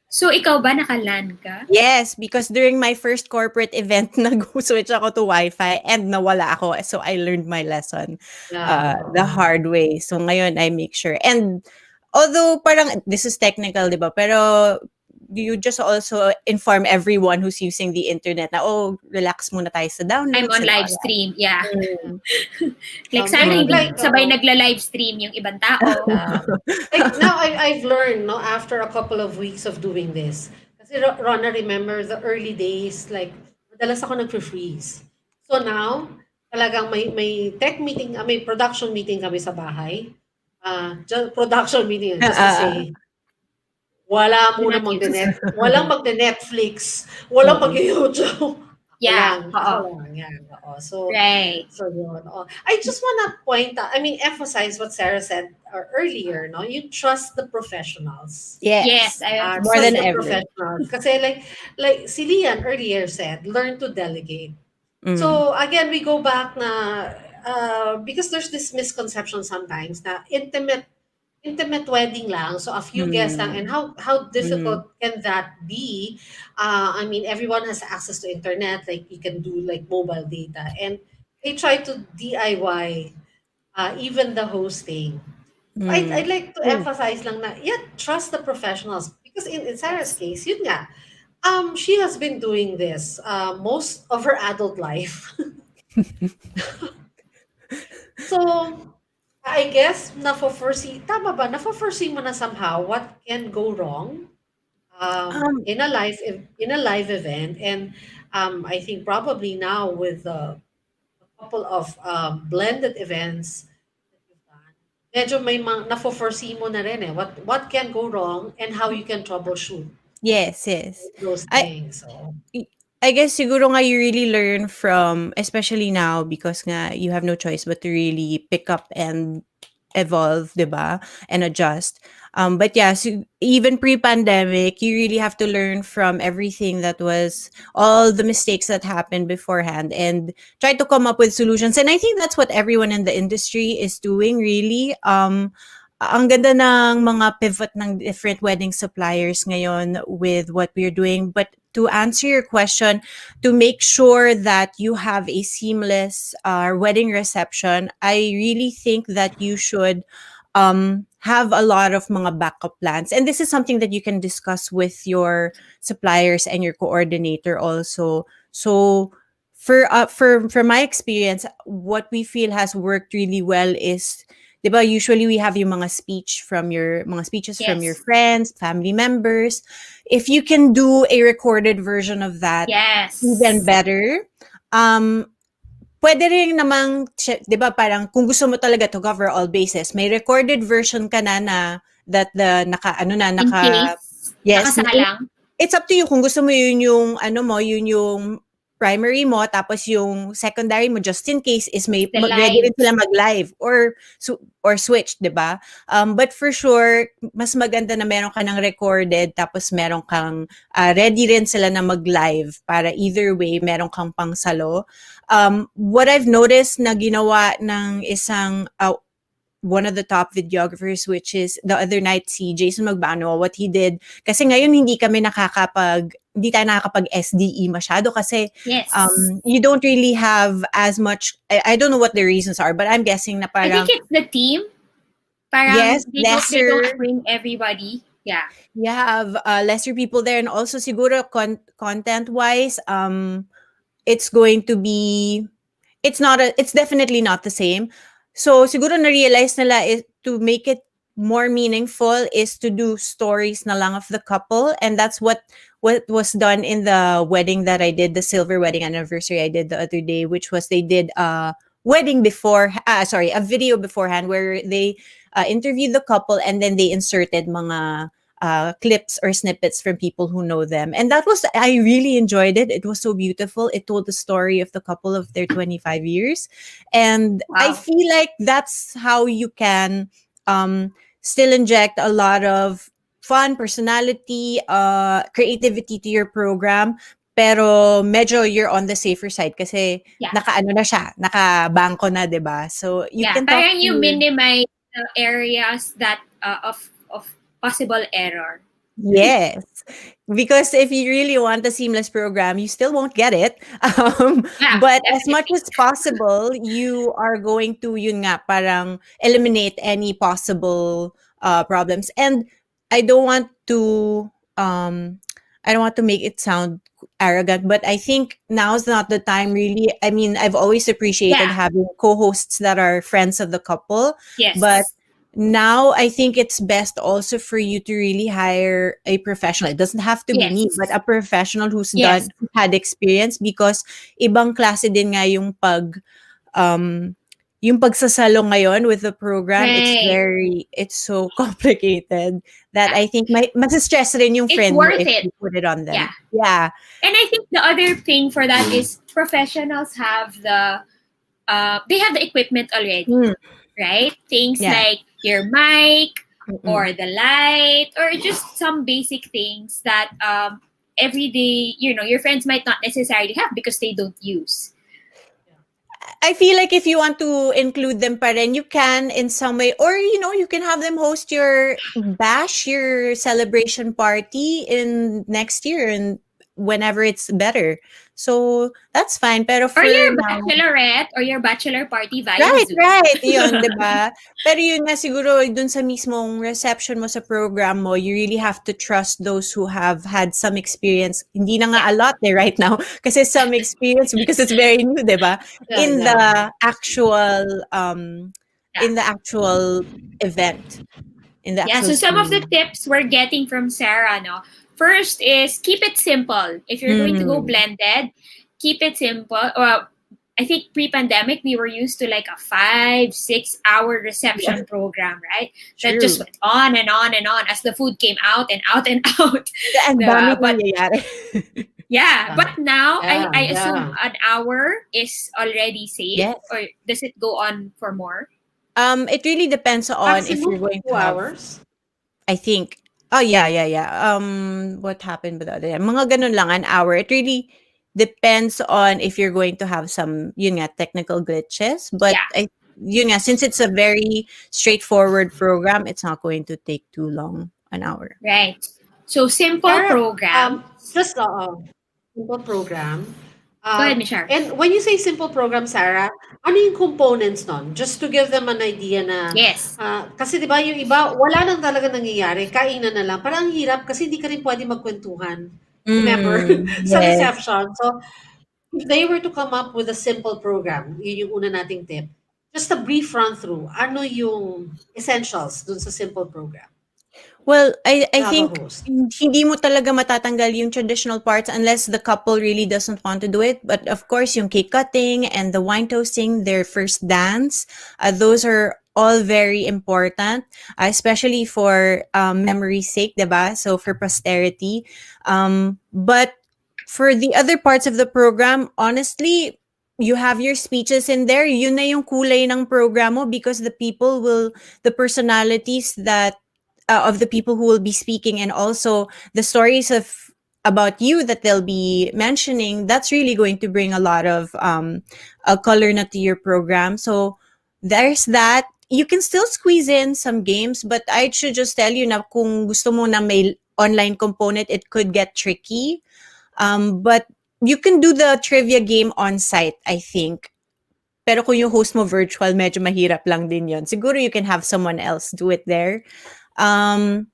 So, ikaw ba naka-LAN ka? Yes, because during my first corporate event, nag-switch ako to Wi-Fi and nawala ako. So, I learned my lesson yeah. the hard way. So, ngayon, I make sure. And although parang, this is technical, di ba? Pero you just also inform everyone who's using the internet na, relax muna tayo sa downloads. I'm on and live all that. stream, yeah. Like, Something sana hindi like, sabay nagla-live stream yung ibang tao. like now I've learned, no, after a couple of weeks of doing this. Kasi Rona, remember the early days, like, madalas ako nag-freeze. So now, talagang may tech meeting, may production meeting kami sa bahay. Just production meeting, just to say, wala Do muna not use. walang magne-Netflix, walang mag-YouTube. Yeah, Ako lang, yan. Oo. So, right. so yun. I just wanna point out, emphasize what Sarah said earlier, no? You trust the professionals. Yes, Yes. I More Trust than the ever. professionals. Kasi like si Lianne earlier said, learn to delegate. Mm. So again, we go back na because there's this misconception sometimes na intimate wedding lang, so a few guests lang, and how difficult can that be? I mean, everyone has access to internet, like you can do like mobile data, and they try to DIY even the hosting. So I'd like to emphasize lang na, yeah, trust the professionals, because in Sarah's case, yun nga, she has been doing this most of her adult life. So, I guess tama ba? Nafo-foresee mo na somehow what can go wrong in a live event, and I think probably now with a couple of blended events that you've done, medyo may nafo-foresee mo na rin what can go wrong and how you can troubleshoot Yes. those I things. So, I guess siguro nga you really learn from, especially now, because nga you have no choice but to really pick up and evolve, diba? And adjust. But yeah, so even pre-pandemic, you really have to learn from everything that was, all the mistakes that happened beforehand, and try to come up with solutions. And I think that's what everyone in the industry is doing, really. Ang ganda ng mga pivot ng different wedding suppliers ngayon with what we're doing. But to answer your question, to make sure that you have a seamless wedding reception, I really think that you should have a lot of mga backup plans. And this is something that you can discuss with your suppliers and your coordinator also. So for my experience, what we feel has worked really well is, diba, usually we have yung mga speeches from your Yes. friends, family members. If you can do a recorded version of that, Yes. even better. Pwede rin namang, diba, parang kung gusto mo talaga to cover all bases, may recorded version ka na that the In case, yes, nakasalang. it's up to you kung gusto mo yun yung primary mo, tapos yung secondary mo, just in case, is may The ready rin live. sila mag-live or switch, diba? But for sure, mas maganda na meron ka ng recorded, tapos meron kang ready rin sila na mag-live para either way, meron kang pangsalo. What I've noticed na ginawa ng isang one of the top videographers, which is the other night si Jason Magbano, what he did. Kasi ngayon hindi tayo nakakapag SDE masyado kasi Yes. you don't really have as much, I don't know what the reasons are, but I'm guessing na I think parang, it's the team. yes, Parang they don't lesser, bring everybody. Yeah. you have lesser people there, and also siguro content wise, it's going to be, it's definitely not the same. So siguro na-realize nila is to make it more meaningful is to do stories na lang of the couple, and that's what was done in the wedding that I did, the silver wedding anniversary I did the other day, which was they did a wedding before, a video beforehand where they interviewed the couple and then they inserted mga clips or snippets from people who know them. And that was, I really enjoyed it. It was so beautiful. It told the story of the couple of their 25 years. And I Wow. feel like that's how you can still inject a lot of fun, personality, creativity to your program. Pero medyo you're on the safer side kasi Yeah. naka-ano na siya, naka-bangko na, 'di ba? So you Yeah. can talk Parang you to, minimize the areas that of possible error. yes. Because if you really want a seamless program, you still won't get it. Yeah, But as definitely. much as possible, you are going to, yun nga, parang eliminate any possible problems. And I don't want to, I don't want to make it sound arrogant, but I think now's not the time really. I mean, I've always appreciated Yeah. having co-hosts that are friends of the couple, Yes. but now I think it's best also for you to really hire a professional. It doesn't have to be me, Yes. but a professional who's Yes. had experience, because ibang klase din nga yung pagsasalo ngayon with the program. Right. It's so complicated that I think mas-stress rin yung It's friend mo worth if it. you put it on them. Yeah. Yeah. And I think the other thing for that is professionals have they have the equipment already, Mm. right? Things Yeah. like your mic Mm-mm. or the light or just some basic things that every day, your friends might not necessarily have because they don't use. I feel like if you want to include them pa rin, you can in some way. Or, you can have them host your bash, your celebration party in next year and whenever it's better. So, that's fine. Pero Or for your now, bachelorette or your bachelor party via right, Zoom. right. Yun, di ba? Pero yun nga siguro, dun sa mismong reception mo sa program mo, you really have to trust those who have had some experience. Hindi na nga a lot right now. Kasi some experience because it's very new, di ba? Yeah, In yeah. the actual, in the actual event. In the Yeah, actual so some of the scene. tips we're getting from Sarah, no? First is keep it simple. If you're going to go blended, keep it simple. Well, I think pre-pandemic we were used to like a 5-6 hour reception program, right? That True. just went on and on and on as the food came out and out and out. Ang Diba? daming But nangyayari. yeah, but now Yeah, I assume yeah. an hour is already safe, Yes. or does it go on for more? It really depends on if you're Maximum going 2 to have, hours. I think. Oh, yeah. What happened with the other? Mga ganun lang, an hour. It really depends on if you're going to have some, yun nga, technical glitches. But Yeah. yun nga, since it's a very straightforward program, it's not going to take too long, an hour. Right. So simple Sarah, program. just simple program. Go ahead, Michelle. And when you say simple program, Sarah, ano yung components nun? Just to give them an idea na, Yes. kasi di ba yung iba, wala nang talaga nangyayari, kainan na lang. Parang ang hirap kasi hindi ka rin pwede magkwentuhan. Remember? Sa Yes. reception. So, if they were to come up with a simple program, yun yung una nating tip, just a brief run-through, ano yung essentials dun sa simple program? Well, I To have a think host. hindi mo talaga matatanggal yung traditional parts unless the couple really doesn't want to do it. But of course, yung cake cutting and the wine toasting, their first dance, those are all very important, especially for memory's sake, diba? So for posterity. But for the other parts of the program, honestly, you have your speeches in there. Yun na yung kulay ng program mo because the personalities that of the people who will be speaking, and also the stories about you that they'll be mentioning, that's really going to bring a lot of a color na to your program. So there's that. you can still squeeze in some games, but I should just tell you na kung gusto mo na may online component, it could get tricky. But you can do the trivia game on site, I think. Pero kung yung host mo virtual, medyo mahirap lang din yon. Siguro you can have someone else do it there. Um,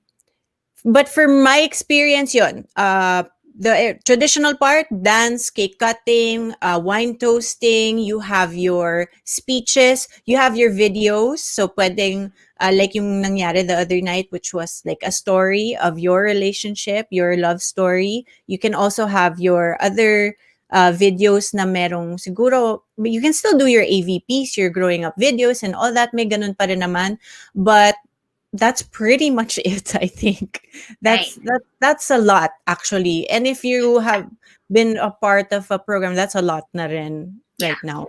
but for my experience, yon, the traditional part, dance, cake cutting, wine toasting, you have your speeches, you have your videos. So pwedeng, like yung nangyari the other night, which was like a story of your relationship, your love story. You can also have your other videos na merong siguro, you can still do your AVPs, your growing up videos and all that, may ganun pa rin naman. But that's pretty much it, I think. Right. That's a lot actually. And if you have been a part of a program, that's a lot na rin right now.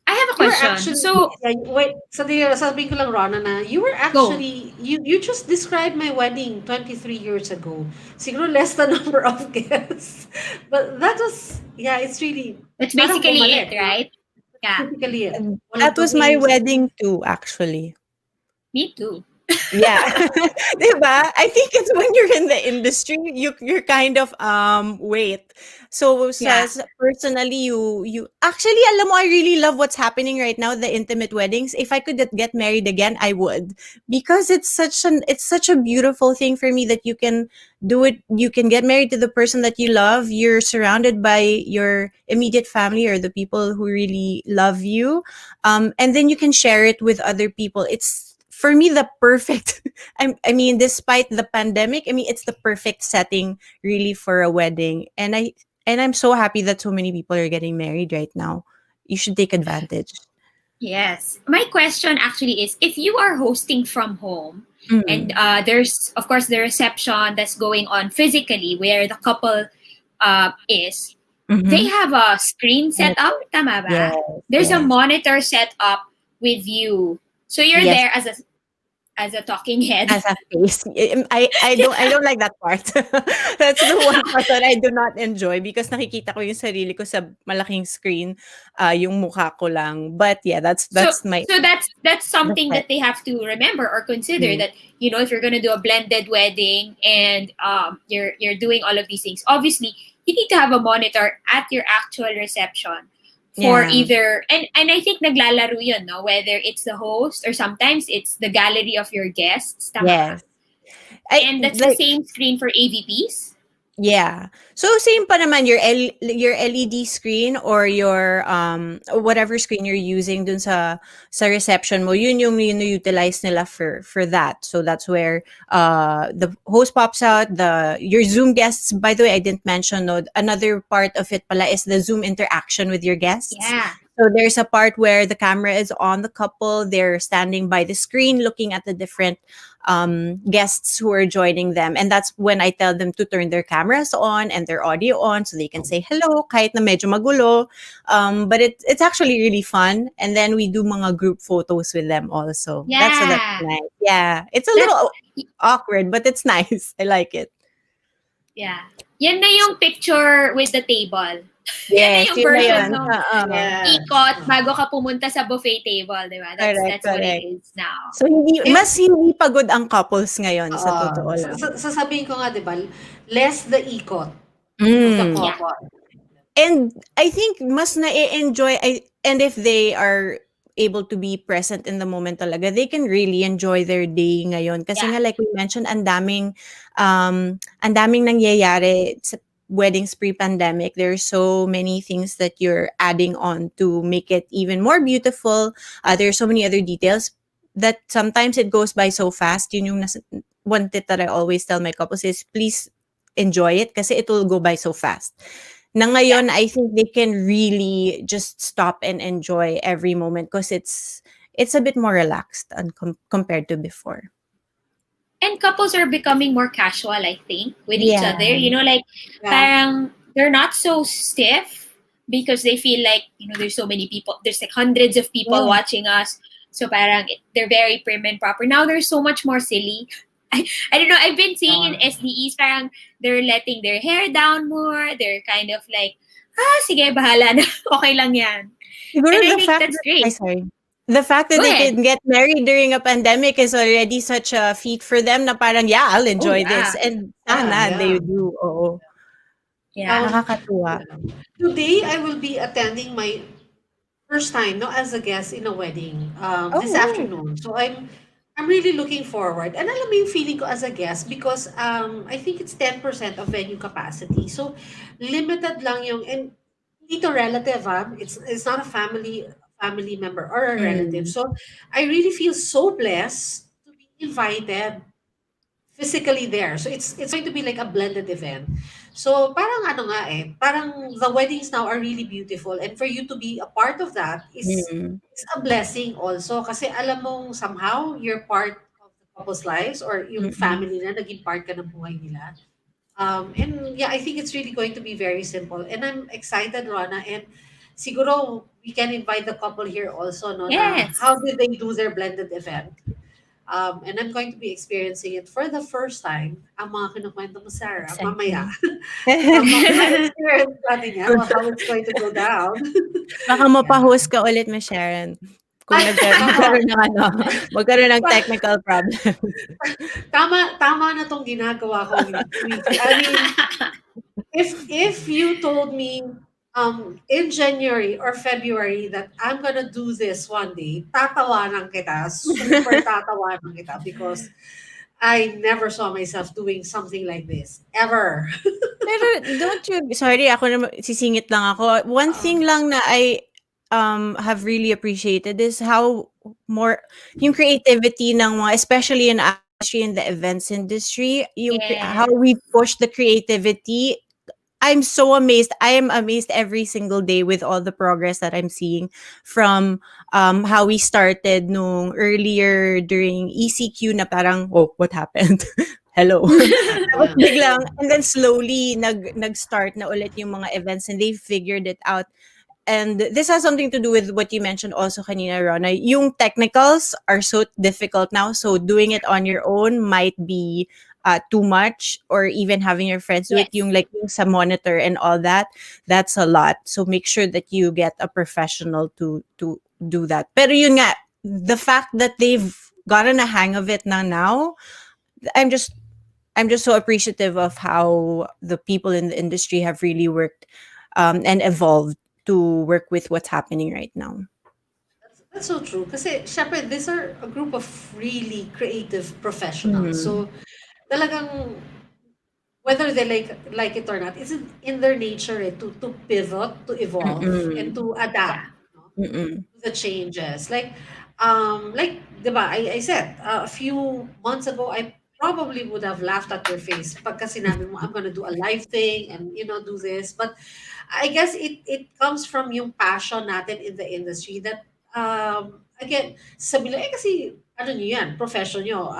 I have a You were question. actually, So, wait, sabihin ko lang, Rona, na you were go. actually, you just described my wedding 23 years ago. Siguro less the number of guests. But that was, yeah, it's really, That's parang basically bumalik, it, no? right? Yeah, Basically it. And One of that the was my ways. wedding too, actually. me too. Yeah. Diba? I think it's when you're in the industry, you're kind of wait. So Yeah. personally you actually alam mo, I really love what's happening right now, the intimate weddings. If I could get married again, I would. Because it's such a beautiful thing for me that you can do it, you can get married to the person that you love. You're surrounded by your immediate family or the people who really love you. And then you can share it with other people. It's for me the perfect I mean, despite the pandemic, I mean, it's the perfect setting really for a wedding. And I'm so happy that so many people are getting married right now. You should take advantage. Yes. My question actually is, if you are hosting from home and Mm. there's, of course, the reception that's going on physically where the couple is, they Mm-hmm. have a screen set up, tama Yes, ba? There's a yes, monitor set up with you. So you're yes. there as a talking head. As a face. I don't like that part. That's the one part that I do not enjoy because nakikita ko yung sarili ko sa malaking screen, yung mukha ko lang. But yeah, So that's my so that's that's something my that they have to remember or consider, mm, that if you're gonna do a blended wedding and you're doing all of these things, obviously you need to have a monitor at your actual reception for yeah. either, and I think naglalaro yun, no, whether it's the host or sometimes it's the gallery of your guests, tama ba? Yes. I And that's the like same screen for AVPs. Yeah. So same pa naman your LED screen or your whatever screen you're using dun sa reception mo, yun yung utilize nila for that. So that's where the host pops out, the your Zoom guests. By the way, I didn't mention, no, another part of it pala is the Zoom interaction with your guests. Yeah. So there's a part where the camera is on the couple, they're standing by the screen looking at the different guests who are joining them. And that's when I tell them to turn their cameras on and their audio on so they can say hello kahit na medyo magulo. But it's actually really fun. And then we do mga group photos with them also. That's Yeah. nice. Yeah. It's a That's little awkward, but it's nice. I like it. yeah. Yan na yung picture with the table. Yan na Yes, yung yun na version yun. ng Yeah. ikot bago ka pumunta sa buffet table, di ba? That's what it Correct. is now. So Eh, mas hindi pagod ang couples ngayon sa totoo lang. sasabihin ko nga, di ba, less the ikot of the Mm. Yeah. couple. And I think mas na-enjoy, and if they are able to be present in the moment talaga, they can really enjoy their day ngayon. Kasi Yeah. nga, like we mentioned, ang daming nangyayari sa weddings pre-pandemic. There are so many things that you're adding on to make it even more beautiful. There are so many other details that sometimes it goes by so fast. Yun yung one tip that I always tell my couples is, please enjoy it kasi it will go by so fast. Na ngayon, I think they can really just stop and enjoy every moment because it's a bit more relaxed compared to before. And couples are becoming more casual, I think, with each Yeah. other. Like, Yeah. parang they're not so stiff because they feel like, there's so many people. There's like hundreds of people Yeah. watching us. So parang they're very prim and proper. Now they're so much more silly. I don't know. I've been seeing in SDEs, parang they're letting their hair down more. They're kind of like, sige, bahala na. Okay lang yan. Siguro And I the think fact that's that, great. sorry. the fact that Go they ahead. can get married during a pandemic is already such a feat for them na parang, yeah, I'll Oh enjoy yeah. this. And Yeah, sana they yeah. do. Oo. Yeah. Nakakatuwa. Yeah. Today I will be attending my first time, no, as a guest in a wedding, this Oh. afternoon. So I'm really looking forward. And alam mo yung feeling ko as a guest because I think it's 10% of venue capacity. So limited lang yung, and hindi to relative, it's not a family member or a relative. Mm. So I really feel so blessed to be invited physically there. So it's going to be like a blended event. So parang ano nga parang the weddings now are really beautiful, and for you to be a part of that Mm. is a blessing also kasi alam mong somehow you're part of the couple's lives or yung Mm. family na naging part ka ng buhay nila. And yeah, I think it's really going to be very simple. And I'm excited, Rana, and siguro we can invite the couple here also, no, na Yes. how did they do their blended event? And I'm going to be experiencing it for the first time. Ang mga kinukwento mo, Sarah, mamaya. Exciting. Ma-experience natin yan, how it's going to go down. Baka Yeah. mapa-host ka ulit, Miss Sharon. Kung Ay, oo. magkaroon ng magkaroon ng technical problem. Tama na tong ginagawa kong wiki. I mean, if you told me in January or February that I'm gonna do this one day, tatawanan kita, super tatawanan kita because I never saw myself doing something like this ever. Pero don't you sorry ako na sisingit lang ako. One thing lang na I have really appreciated is how more yung creativity ng mga especially in our industry, in the events industry, yung how Yes. we push the creativity. I'm so amazed. I am amazed every single day with all the progress that I'm seeing from how we started nung earlier during ECQ na parang, oh, what happened? Hello. Tapos Yeah. biglang, and then slowly nag-start na ulit yung mga events and they figured it out. And this has something to do with what you mentioned also kanina, Rona. Yung technicals are so difficult now. So doing it on your own might be too much, or even having your friends do it. Yes. Yung sa monitor and all that, that's a lot. So make sure that you get a professional to do that. Pero yun nga, the fact that they've gotten a hang of it now, I'm just I'm just so appreciative of how the people in the industry have really worked and evolved to work with what's happening right now. That's so true. Kasi, syempre, these are a group of really creative professionals. Mm. So, talagang whether they like it or not, it's in their nature to pivot, to evolve, and Mm-mm. to Yeah. adapt, no, Mm-mm. to the changes. Like, diba, I said a few months ago, I probably would have laughed at your face pagka sinabi mo, I'm gonna do a live thing and do this. But I guess it comes from yung passion natin in the industry that again, sabi lang, kasi ano nyo yan, profession nyo,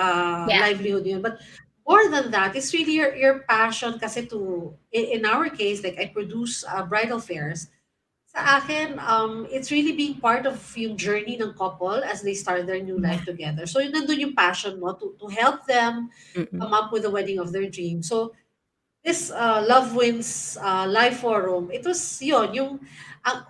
Yeah. livelihood nyo. But more than that, it's really your passion kasi in our case, like I produce bridal fairs. Sa akin, it's really being part of yung journey ng couple as they start their new life Yeah. together. So yun nandun yung passion mo to help them Mm-mm. come up with the wedding of their dreams. So this Love Wins live forum, it was yun, yung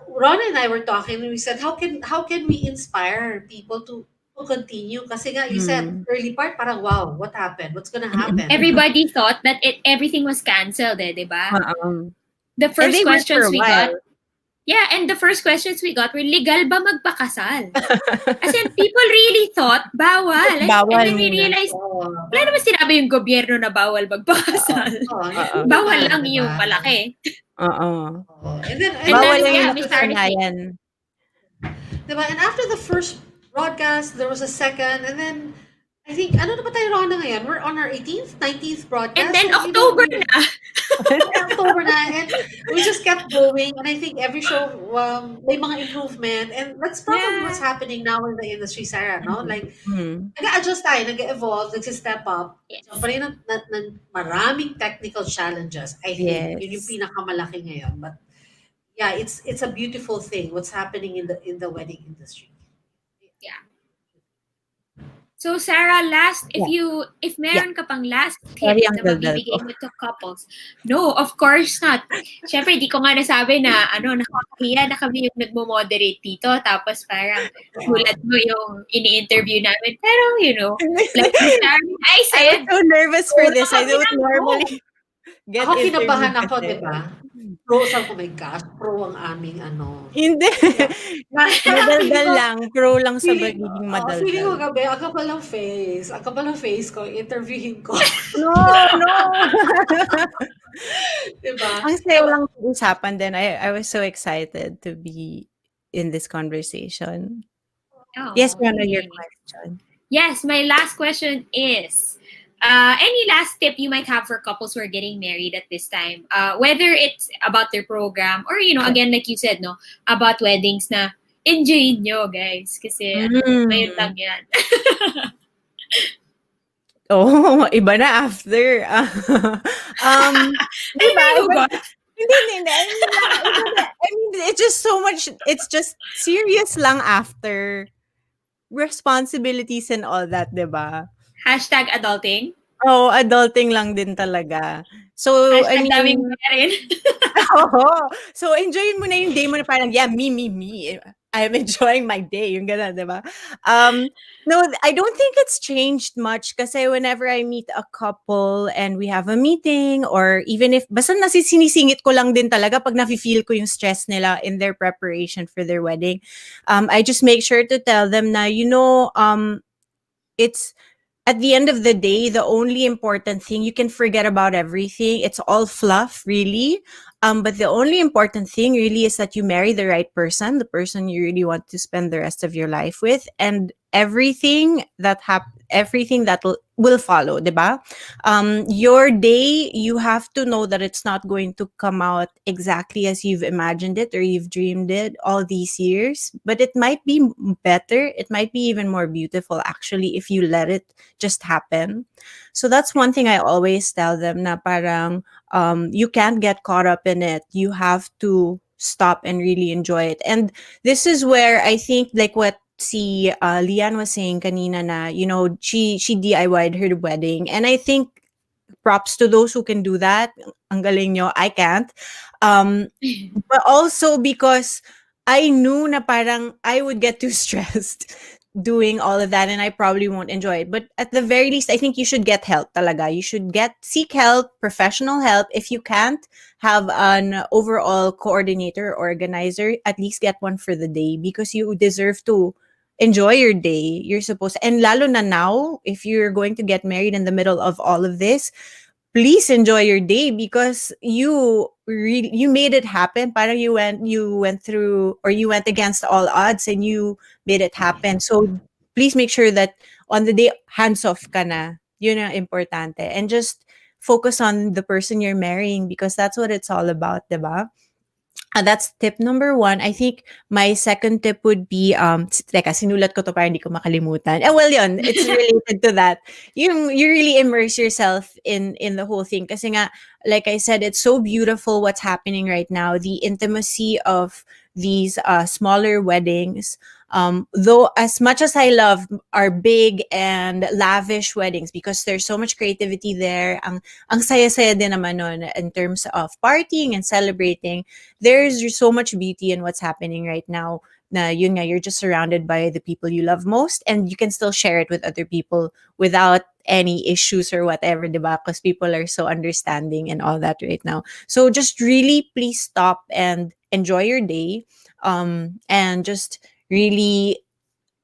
Ron and I were talking and we said, how can we inspire people to continue? Kasi nga, you said, Mm. early part, parang, wow, what happened? What's gonna Mm-mm. happen? Everybody thought that everything was canceled, di ba? The And first they worked for questions a we got, while. yeah, and the first questions we got were, legal ba magpakasal? As in, people really thought, bawal. And Bawal then we muna. realized, Oo. wala naman sinabi yung gobyerno na bawal magpakasal. Oo, Oo. yun Bawal naman, lang diba? yung palaki. Oo. Oo. And then, And Bawal then, lang yeah, yung we started thinking, napatunayan. diba? And after the first broadcast, there was a second, and then, I think, ano na ba tayo, Rona, ngayon? We're on our 18th, 19th broadcast. and then So, October na. October na, and we just kept going. And I think every show, may mga improvement. And that's probably what's Yeah. happening now in the industry, Sarah, no? Like, Mm. nag-a-adjust tayo, nag-evolve, nag-step up. Yes. So, pa rin ng maraming technical challenges, I think. Yun yung Yes. pinakamalaki ngayon. But, yeah, it's a beautiful thing, what's happening in the wedding industry. Yeah. So Sarah, last Yeah. if Yeah. meron ka pang last Sorry, tips ang na daldal ko. mabibigay mo to couples. No, of course not. Siyempre, di ko nga nasabi na nakakahiya na kami yung nagmo-moderate dito. Tapos parang gulat mo yung ini-interview namin. Pero, like I I was said, so nervous go for na this. I kami don't ng go. normally get Ako kinabahan interviewed ako, 'di kasi. ba? Pro, sabi ko, "My gosh, pro ang aming ano." Hindi. Kaya parang feeling Madaldal ko lang. Pro lang sa feeling pagiging feeling ko madaldal. gabi, ang kapal ng face ko, interviewin ko, No, no. 'di ba? Ang saya Kaya lang usapan din. I was so excited to be in this conversation. Yes, Oh, Rana, your really? question. Yes, my last question is any last tip you might have for couples who are getting married at this time? Whether it's about their program or, again, like you said, no, about weddings na enjoy nyo, guys. Kasi, ngayon lang Mm. yan. Oh, iba na after. Di Ay, ba? may Iba, hugot. hindi. I mean, it's just so much, it's just serious lang after responsibilities and all that, di ba? Hashtag adulting. Oh, adulting lang din talaga. So, I Hashtag daming mean, bayarin. oo. So, enjoyin mo na yung day mo na parang, yeah, me. I'm enjoying my day. Yung gano'n, di ba? No, I don't think it's changed much kasi whenever I meet a couple and we have a meeting or even if, basta sinisingit ko lang din talaga pag nafe-feel ko yung stress nila in their preparation for their wedding. I just make sure to tell them na, it's at the end of the day, the only important thing, you can forget about everything. It's all fluff, really. But the only important thing really is that you marry the right person, the person you really want to spend the rest of your life with, and everything that will follow, diba? Your day, you have to know that it's not going to come out exactly as you've imagined it or you've dreamed it all these years, but it might be better. It might be even more beautiful, actually, if you let it just happen. So that's one thing I always tell them na parang you can't get caught up in it. You have to stop and really enjoy it. And this is where I think like what si Lianne was saying kanina na, she DIY'd her wedding. And I think props to those who can do that. Ang galing nyo. I can't. But also because I knew na parang I would get too stressed doing all of that and I probably won't enjoy it. But at the very least, I think you should get help talaga. You should seek help, professional help. If you can't have an overall coordinator, organizer, at least get one for the day because you deserve to enjoy your day. You're supposed and lalo na now, if you're going to get married in the middle of all of this, please enjoy your day because you made it happen. Parang you went through or you went against all odds and you made it happen. So please make sure that on the day hands off ka na. Yun ang importante. And just focus on the person you're marrying because that's what it's all about, diba? That's tip number one. I think my second tip would be, teka, sinulat ko to para hindi ko makalimutan. Well, yun, it's related to that. You really immerse yourself in the whole thing. Kasi nga, like I said, it's so beautiful what's happening right now. The intimacy of these smaller weddings. Though as much as I love our big and lavish weddings because there's so much creativity there, ang saya-saya din naman nun in terms of partying and celebrating. There's so much beauty in what's happening right now na yun nga, you're just surrounded by the people you love most and you can still share it with other people without any issues or whatever, diba? Because people are so understanding and all that right now. So just really please stop and enjoy your day and just really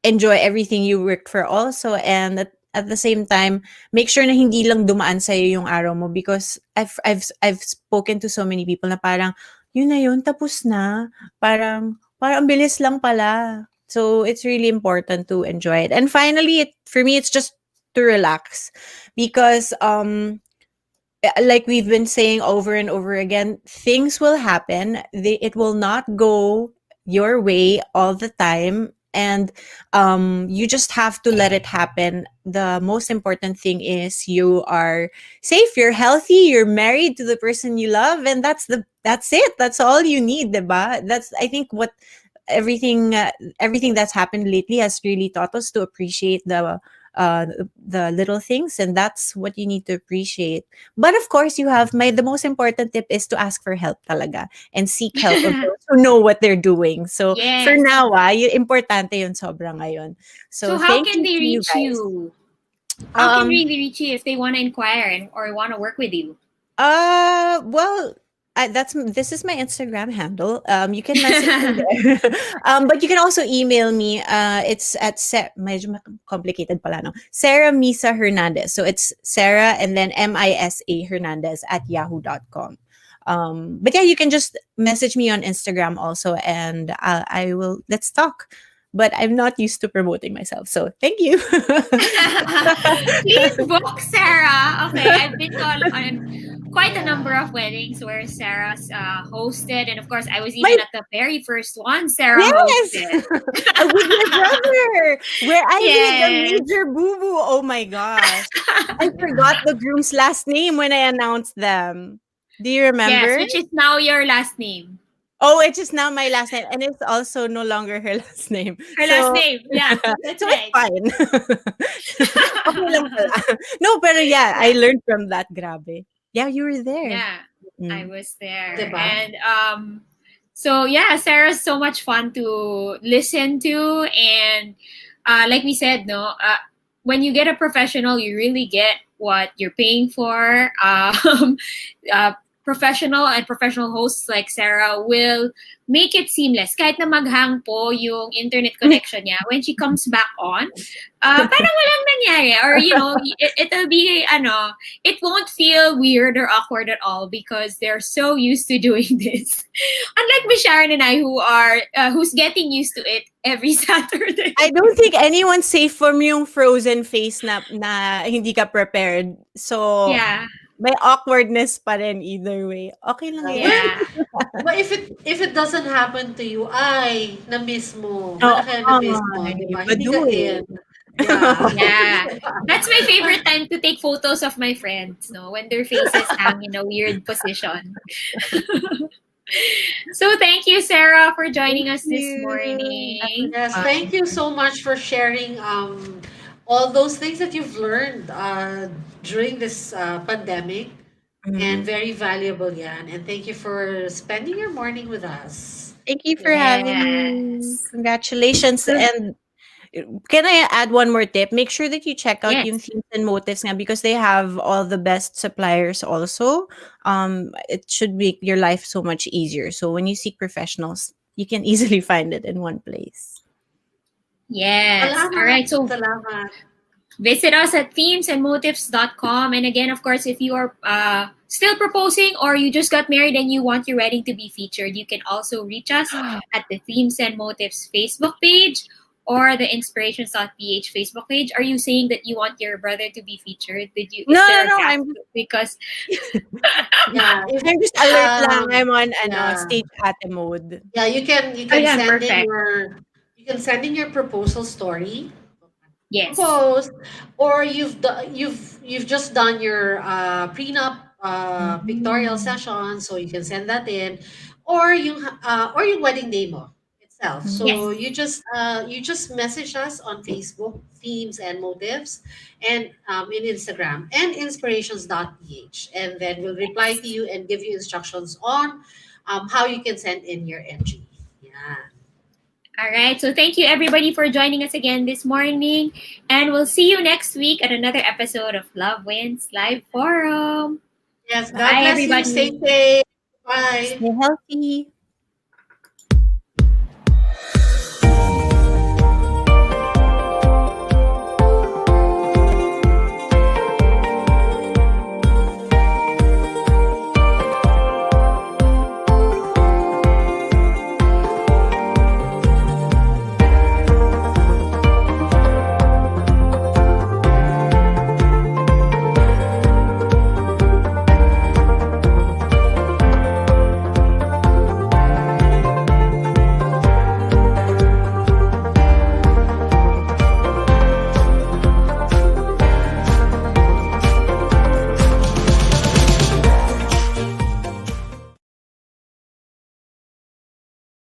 enjoy everything you worked for also and at the same time make sure na hindi lang dumaan sa yung araw mo because I've spoken to so many people na parang yun na yun tapos na parang ang bilis lang pala, so it's really important to enjoy it. And finally for me it's just to relax because like we've been saying over and over again, things will happen. It will not go your way all the time. And you just have to let it happen. The most important thing is you are safe, you're healthy, you're married to the person you love, and that's it. That's all you need, diba? That's I think what everything that's happened lately has really taught us to appreciate the little things, and that's what you need to appreciate. But of course, you have the most important tip is to ask for help talaga and seek help of those who know what they're doing. So for Yes. now, importante yun sobra ngayon. So So how thank can you they to you reach guys. you? How can Um, really reach you if they want to inquire or want to work with you? well, this is my Instagram handle. You can message me there. But you can also email me. It's at medyo complicated pala, no? Cerah Misa Hernandez. So it's Sarah and then Misa Hernandez at yahoo.com. But yeah, you can just message me on Instagram also, and I will let's talk. But I'm not used to promoting myself, so thank you. Please book Sarah. Okay, I've been on quite a number Yeah. of weddings where Sarah's hosted, and of course, I was My even at the very first one Sarah Yes! hosted. With my brother, where I made a Yes. major boo-boo. Oh my gosh. I forgot the groom's last name when I announced them. Do you Yes, remember? which is now your last name. Oh, it's just now my last name, and it's also no longer her last name. Her last So, name. Yeah, that's so it's right. fine. Okay lang pala. No, pero yeah, I Yeah. learned from that. Grabe. Yeah, you were there. Yeah, I Mm. was there. Diba? And so yeah, Sarah's so much fun to listen to. And like we said, no, when you get a professional, you really get what you're paying for. Uh, professional and professional hosts like Sarah will make it seamless. Kahit na maghang po yung internet connection niya, when she comes back on, parang walang nangyari. Or, it'll be, it won't feel weird or awkward at all because they're so used to doing this. Unlike Miss Sharon and I, who's getting used to it every Saturday. I don't think anyone's safe from yung frozen face na hindi ka prepared. So, Yeah, may awkwardness pa rin either way. Okay lang yan. Well, yeah. but if it doesn't happen to you, ay, na-miss mo. Oo, Malaki ang na-miss mo, ay, di ba? Hindi ka baduy. in. Yeah. Yeah. That's my favorite time to take photos of my friends, no, when their faces hang in a weird position. So thank you, Sarah, for joining Thank us this you. That was morning. Yes, thank you fun. so much for sharing all those things that you've learned during this pandemic, and Mhm. very valuable, Yan. And thank you for spending your morning with us. Thank you for having me. Yes. Congratulations. So, And can I add one more tip? Make sure that you check out yes. yung themes and motives nga because they have all the best suppliers also. It should make your life so much easier. So when you seek professionals, you can easily find it in one place. Yes. All Salamat. right. So Salamat. visit us at themesandmotives.com. And again, of course, if you are still proposing or you just got married and you want your wedding to be featured, you can also reach us at the Themes and Motives Facebook page or the inspirations.ph Facebook page. Are you saying that you want your brother to be featured? Is No, no, there a no. gap? I'm Because Yeah, if I'm just alert lang. um I'm on yeah. stage ate mode. Yeah, you can yeah, send in perfect. your proposal story, Yes. propose, or you've just done your prenup pictorial Mhm. session, so you can send that in, or your wedding demo itself. Yes. So you just message us on Facebook, themes and motives, and in Instagram and inspirations.ph, and then we'll reply to you and give you instructions on how you can send in your entry. Yeah. All right. So thank you everybody for joining us again this morning. And we'll see you next week at another episode of Love Wins Live Forum. Yes. God Bye bless you. Stay everybody. safe. Bye. Stay healthy.